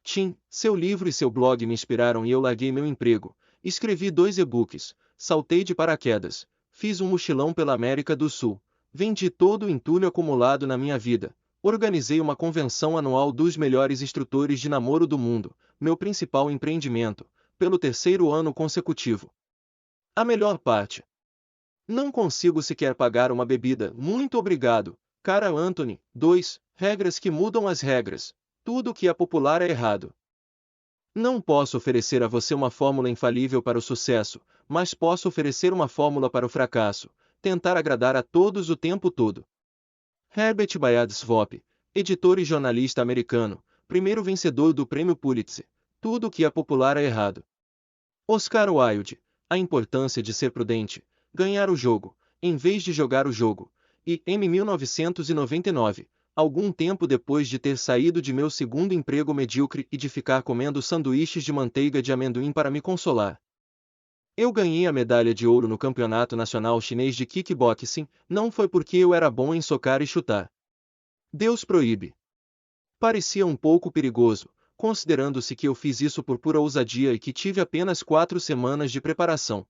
Tim, seu livro e seu blog me inspiraram e eu larguei meu emprego, escrevi 2 e-books, saltei de paraquedas, fiz um mochilão pela América do Sul, vendi todo o entulho acumulado na minha vida, organizei uma convenção anual dos melhores instrutores de namoro do mundo, meu principal empreendimento, pelo 3º ano consecutivo. A melhor parte. Não consigo sequer pagar uma bebida. Muito obrigado, cara Anthony. 2. Regras que mudam as regras. Tudo que é popular é errado. Não posso oferecer a você uma fórmula infalível para o sucesso, mas posso oferecer uma fórmula para o fracasso. Tentar agradar a todos o tempo todo. Herbert Bayard Swope, editor e jornalista americano, primeiro vencedor do Prêmio Pulitzer. Tudo que é popular é errado. Oscar Wilde. A importância de ser prudente, ganhar o jogo, em vez de jogar o jogo. E, em 1999, algum tempo depois de ter saído de meu segundo emprego medíocre e de ficar comendo sanduíches de manteiga de amendoim para me consolar, eu ganhei a medalha de ouro no Campeonato Nacional Chinês de Kickboxing. Não foi porque eu era bom em socar e chutar. Deus proíbe. Parecia um pouco perigoso, considerando-se que eu fiz isso por pura ousadia e que tive apenas 4 semanas de preparação.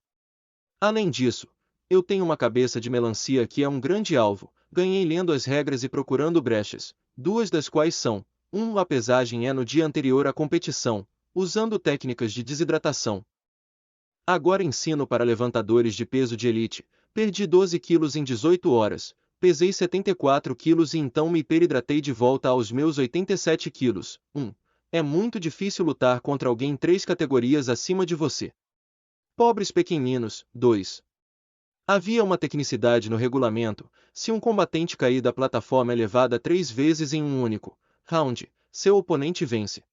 Além disso, eu tenho uma cabeça de melancia que é um grande alvo. Ganhei lendo as regras e procurando brechas, 2 das quais são: 1. A pesagem é no dia anterior à competição, usando técnicas de desidratação. Agora ensino para levantadores de peso de elite. Perdi 12 quilos em 18 horas, pesei 74 quilos e então me hiperidratei de volta aos meus 87 quilos. 1. É muito difícil lutar contra alguém 3 categorias acima de você. Pobres pequeninos. 2. Havia uma tecnicidade no regulamento: se um combatente cair da plataforma elevada 3 vezes em um único round, seu oponente vence.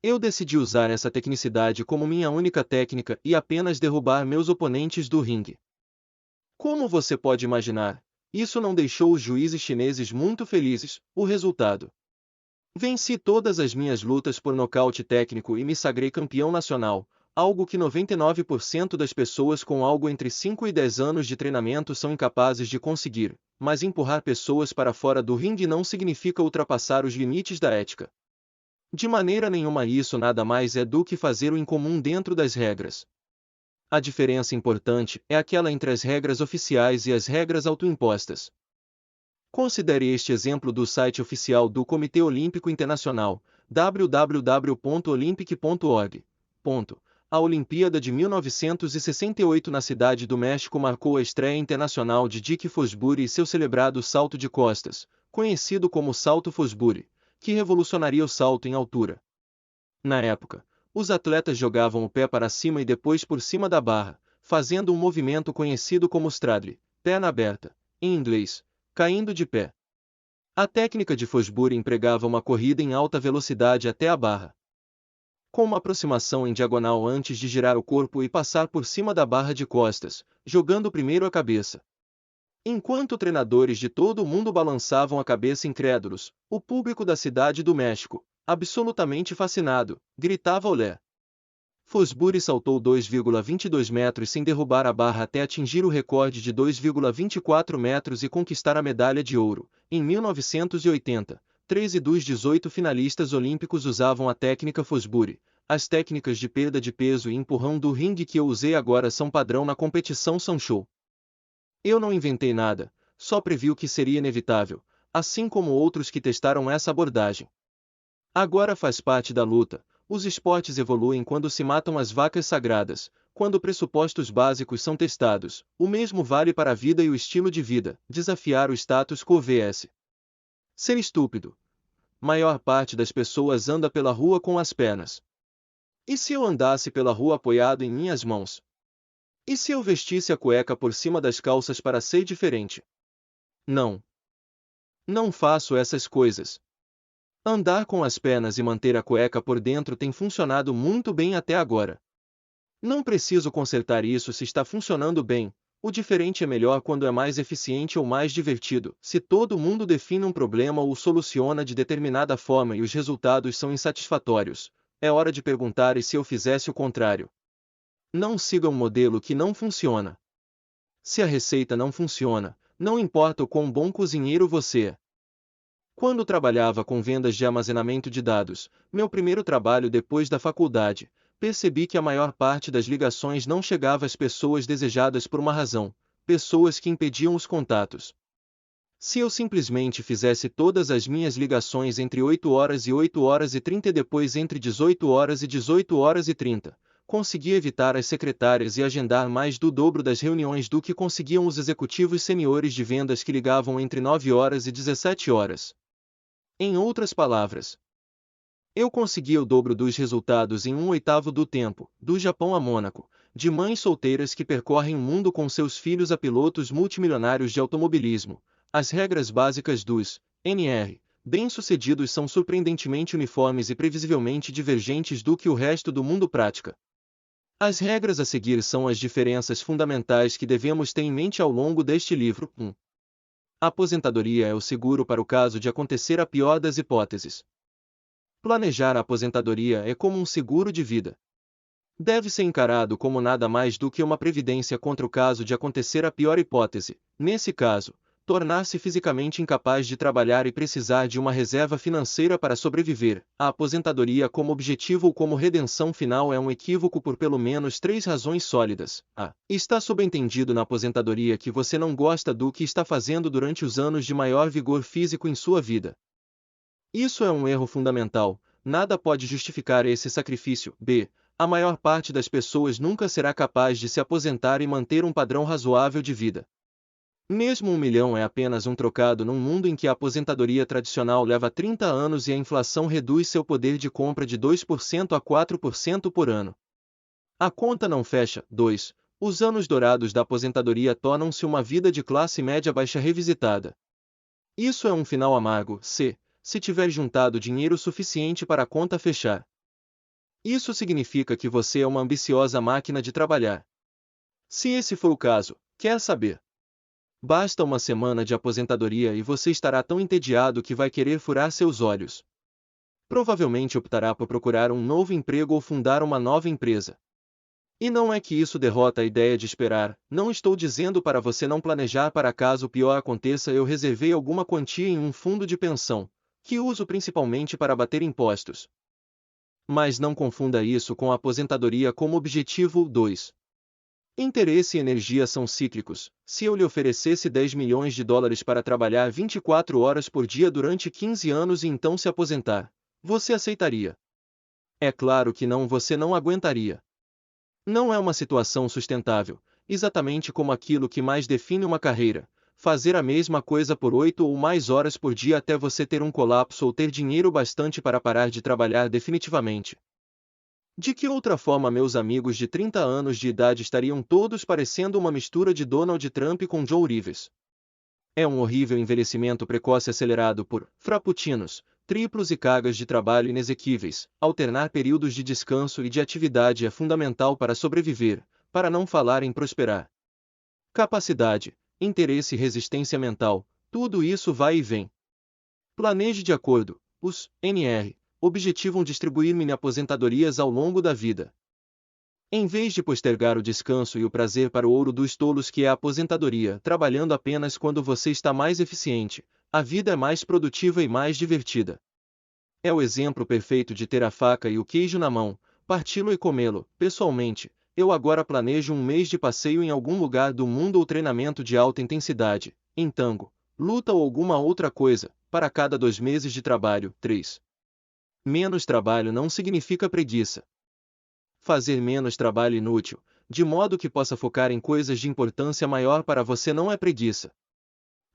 Eu decidi usar essa tecnicidade como minha única técnica e apenas derrubar meus oponentes do ringue. Como você pode imaginar, isso não deixou os juízes chineses muito felizes. O resultado: venci todas as minhas lutas por nocaute técnico e me sagrei campeão nacional, algo que 99% das pessoas com algo entre 5 e 10 anos de treinamento são incapazes de conseguir, mas empurrar pessoas para fora do ringue não significa ultrapassar os limites da ética. De maneira nenhuma, isso nada mais é do que fazer o incomum dentro das regras. A diferença importante é aquela entre as regras oficiais e as regras autoimpostas. Considere este exemplo do site oficial do Comitê Olímpico Internacional, www.olympic.org. A Olimpíada de 1968 na Cidade do México marcou a estreia internacional de Dick Fosbury e seu celebrado salto de costas, conhecido como Salto Fosbury, que revolucionaria o salto em altura. Na época, os atletas jogavam o pé para cima e depois por cima da barra, fazendo um movimento conhecido como straddle, perna aberta, em inglês, caindo de pé. A técnica de Fosbury empregava uma corrida em alta velocidade até a barra. com uma aproximação em diagonal antes de girar o corpo e passar por cima da barra de costas, jogando primeiro a cabeça. Enquanto treinadores de todo o mundo balançavam a cabeça incrédulos, o público da cidade do México, absolutamente fascinado, gritava olé. Fosbury saltou 2,22 metros sem derrubar a barra até atingir o recorde de 2,24 metros e conquistar a medalha de ouro. Em 1980, 13 dos 18 finalistas olímpicos usavam a técnica Fosbury. As técnicas de perda de peso e empurrão do ringue que eu usei agora são padrão na competição Sanshou. Eu não inventei nada, só previ o que seria inevitável, assim como outros que testaram essa abordagem. Agora faz parte da luta. Os esportes evoluem quando se matam as vacas sagradas, quando pressupostos básicos são testados. O mesmo vale para a vida e o estilo de vida. Desafiar o status quo vs. Ser estúpido. Maior parte das pessoas anda pela rua com as pernas. E se eu andasse pela rua apoiado em minhas mãos? E se eu vestisse a cueca por cima das calças para ser diferente? Não. Não faço essas coisas. Andar com as pernas e manter a cueca por dentro tem funcionado muito bem até agora. Não preciso consertar isso se está funcionando bem. O diferente é melhor quando é mais eficiente ou mais divertido. Se todo mundo define um problema ou o soluciona de determinada forma e os resultados são insatisfatórios, é hora de perguntar: e se eu fizesse o contrário? Não siga um modelo que não funciona. Se a receita não funciona, não importa o quão bom cozinheiro você é. Quando trabalhava com vendas de armazenamento de dados, meu primeiro trabalho depois da faculdade, percebi que a maior parte das ligações não chegava às pessoas desejadas por uma razão: pessoas que impediam os contatos. Se eu simplesmente fizesse todas as minhas ligações entre 8 horas e 8 horas e 30 e depois entre 18 horas e 18 horas e 30, conseguia evitar as secretárias e agendar mais do dobro das reuniões do que conseguiam os executivos seniores de vendas que ligavam entre 9 horas e 17 horas. Em outras palavras, eu conseguia o dobro dos resultados em 1/8 do tempo, do Japão a Mônaco, de mães solteiras que percorrem o mundo com seus filhos a pilotos multimilionários de automobilismo. As regras básicas dos NR bem-sucedidos são surpreendentemente uniformes e previsivelmente divergentes do que o resto do mundo pratica. As regras a seguir são as diferenças fundamentais que devemos ter em mente ao longo deste livro. 1. A aposentadoria é o seguro para o caso de acontecer a pior das hipóteses. Planejar a aposentadoria é como um seguro de vida. Deve ser encarado como nada mais do que uma previdência contra o caso de acontecer a pior hipótese, nesse caso, tornar-se fisicamente incapaz de trabalhar e precisar de uma reserva financeira para sobreviver. A aposentadoria como objetivo ou como redenção final é um equívoco por pelo menos 3 razões sólidas. A. Está subentendido na aposentadoria que você não gosta do que está fazendo durante os anos de maior vigor físico em sua vida. Isso é um erro fundamental. Nada pode justificar esse sacrifício. B. A maior parte das pessoas nunca será capaz de se aposentar e manter um padrão razoável de vida. Mesmo 1 milhão é apenas um trocado num mundo em que a aposentadoria tradicional leva 30 anos e a inflação reduz seu poder de compra de 2% a 4% por ano. A conta não fecha. 2. Os anos dourados da aposentadoria tornam-se uma vida de classe média baixa revisitada. Isso é um final amargo. C. Se tiver juntado dinheiro suficiente para a conta fechar. Isso significa que você é uma ambiciosa máquina de trabalhar. Se esse for o caso, quer saber? Basta uma semana de aposentadoria e você estará tão entediado que vai querer furar seus olhos. Provavelmente optará por procurar um novo emprego ou fundar uma nova empresa. E não é que isso derrota a ideia de esperar. Não estou dizendo para você não planejar para caso o pior aconteça. Eu reservei alguma quantia em um fundo de pensão, que uso principalmente para abater impostos. Mas não confunda isso com a aposentadoria como objetivo. 2. Interesse e energia são cíclicos. Se eu lhe oferecesse 10 milhões de dólares para trabalhar 24 horas por dia durante 15 anos e então se aposentar, você aceitaria? É claro que não, você não aguentaria. Não é uma situação sustentável, exatamente como aquilo que mais define uma carreira: fazer a mesma coisa por 8 ou mais horas por dia até você ter um colapso ou ter dinheiro bastante para parar de trabalhar definitivamente. De que outra forma meus amigos de 30 anos de idade estariam todos parecendo uma mistura de Donald Trump com Joe Rivers? É um horrível envelhecimento precoce acelerado por frappuccinos, triplos e cargas de trabalho inexequíveis. Alternar períodos de descanso e de atividade é fundamental para sobreviver, para não falar em prosperar. Capacidade, interesse e resistência mental, tudo isso vai e vem. Planeje de acordo. Os NR objetivam distribuir mini aposentadorias ao longo da vida. Em vez de postergar o descanso e o prazer para o ouro dos tolos que é a aposentadoria, trabalhando apenas quando você está mais eficiente, a vida é mais produtiva e mais divertida. É o exemplo perfeito de ter a faca e o queijo na mão, parti-lo e comê-lo. Pessoalmente, eu agora planejo um mês de passeio em algum lugar do mundo ou treinamento de alta intensidade, em tango, luta ou alguma outra coisa, para cada 2 meses de trabalho. 3. Menos trabalho não significa preguiça. Fazer menos trabalho inútil, de modo que possa focar em coisas de importância maior para você não é preguiça.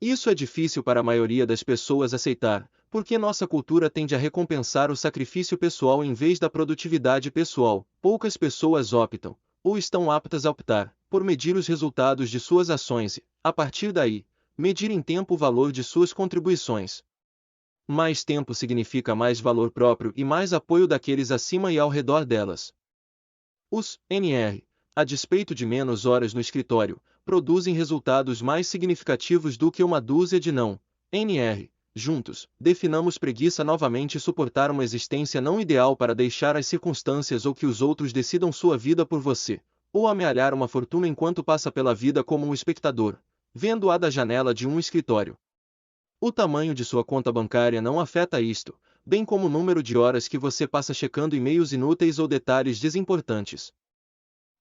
Isso é difícil para a maioria das pessoas aceitar, porque nossa cultura tende a recompensar o sacrifício pessoal em vez da produtividade pessoal. Poucas pessoas optam, ou estão aptas a optar, por medir os resultados de suas ações e, a partir daí, medir em tempo o valor de suas contribuições. Mais tempo significa mais valor próprio e mais apoio daqueles acima e ao redor delas. Os NR, a despeito de menos horas no escritório, produzem resultados mais significativos do que uma dúzia de não NR. Juntos, definamos preguiça novamente: suportar uma existência não ideal para deixar as circunstâncias ou que os outros decidam sua vida por você, ou amealhar uma fortuna enquanto passa pela vida como um espectador, vendo-a da janela de um escritório. O tamanho de sua conta bancária não afeta isto, bem como o número de horas que você passa checando e-mails inúteis ou detalhes desimportantes.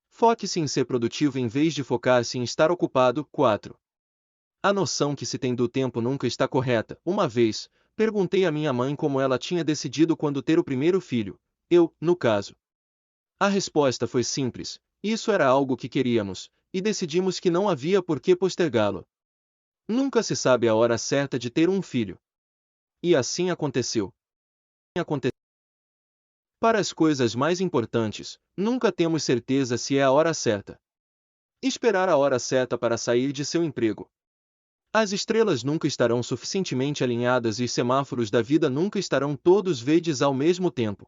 Foque-se em ser produtivo em vez de focar-se em estar ocupado. 4. A noção que se tem do tempo nunca está correta. Uma vez, perguntei à minha mãe como ela tinha decidido quando ter o primeiro filho, eu, no caso. A resposta foi simples: isso era algo que queríamos, e decidimos que não havia por que postergá-lo. Nunca se sabe a hora certa de ter um filho. E assim aconteceu. Para as coisas mais importantes, nunca temos certeza se é a hora certa. Esperar a hora certa para sair de seu emprego. As estrelas nunca estarão suficientemente alinhadas e os semáforos da vida nunca estarão todos verdes ao mesmo tempo.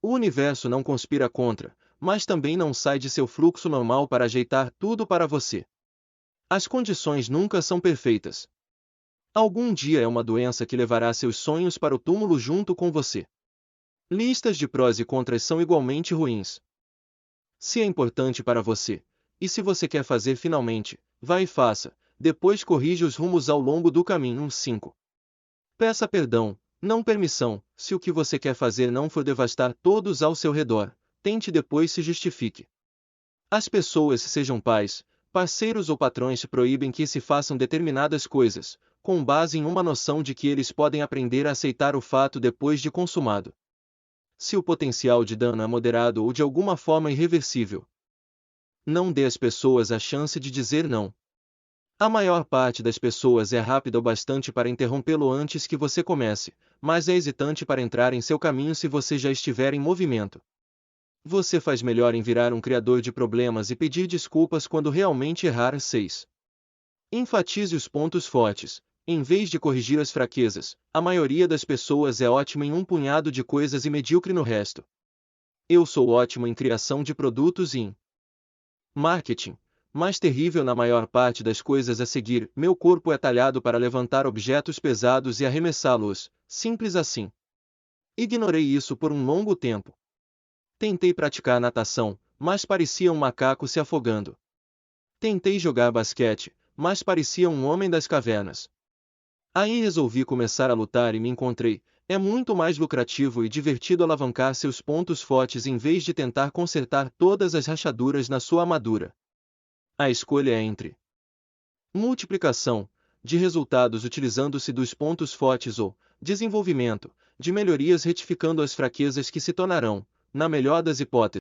O universo não conspira contra, mas também não sai de seu fluxo normal para ajeitar tudo para você. As condições nunca são perfeitas. Algum dia é uma doença que levará seus sonhos para o túmulo junto com você. Listas de prós e contras são igualmente ruins. Se é importante para você, e se você quer fazer finalmente, vá e faça, depois corrija os rumos ao longo do caminho. 5. Peça perdão, não permissão. Se o que você quer fazer não for devastar todos ao seu redor, tente depois se justifique. As pessoas, sejam pais, parceiros ou patrões, proíbem que se façam determinadas coisas, com base em uma noção de que eles podem aprender a aceitar o fato depois de consumado. Se o potencial de dano é moderado ou de alguma forma irreversível, não dê às pessoas a chance de dizer não. A maior parte das pessoas é rápida o bastante para interrompê-lo antes que você comece, mas é hesitante para entrar em seu caminho se você já estiver em movimento. Você faz melhor em virar um criador de problemas e pedir desculpas quando realmente errar. 6. Enfatize os pontos fortes, em vez de corrigir as fraquezas. A maioria das pessoas é ótima em um punhado de coisas e medíocre no resto. Eu sou ótimo em criação de produtos e em marketing, mas terrível na maior parte das coisas a seguir. Meu corpo é talhado para levantar objetos pesados e arremessá-los, simples assim. Ignorei isso por um longo tempo. Tentei praticar natação, mas parecia um macaco se afogando. Tentei jogar basquete, mas parecia um homem das cavernas. Aí resolvi começar a lutar e me encontrei. É muito mais lucrativo e divertido alavancar seus pontos fortes em vez de tentar consertar todas as rachaduras na sua armadura. A escolha é entre multiplicação de resultados utilizando-se dos pontos fortes ou desenvolvimento de melhorias retificando as fraquezas que se tornarão, na melhor das hipóteses,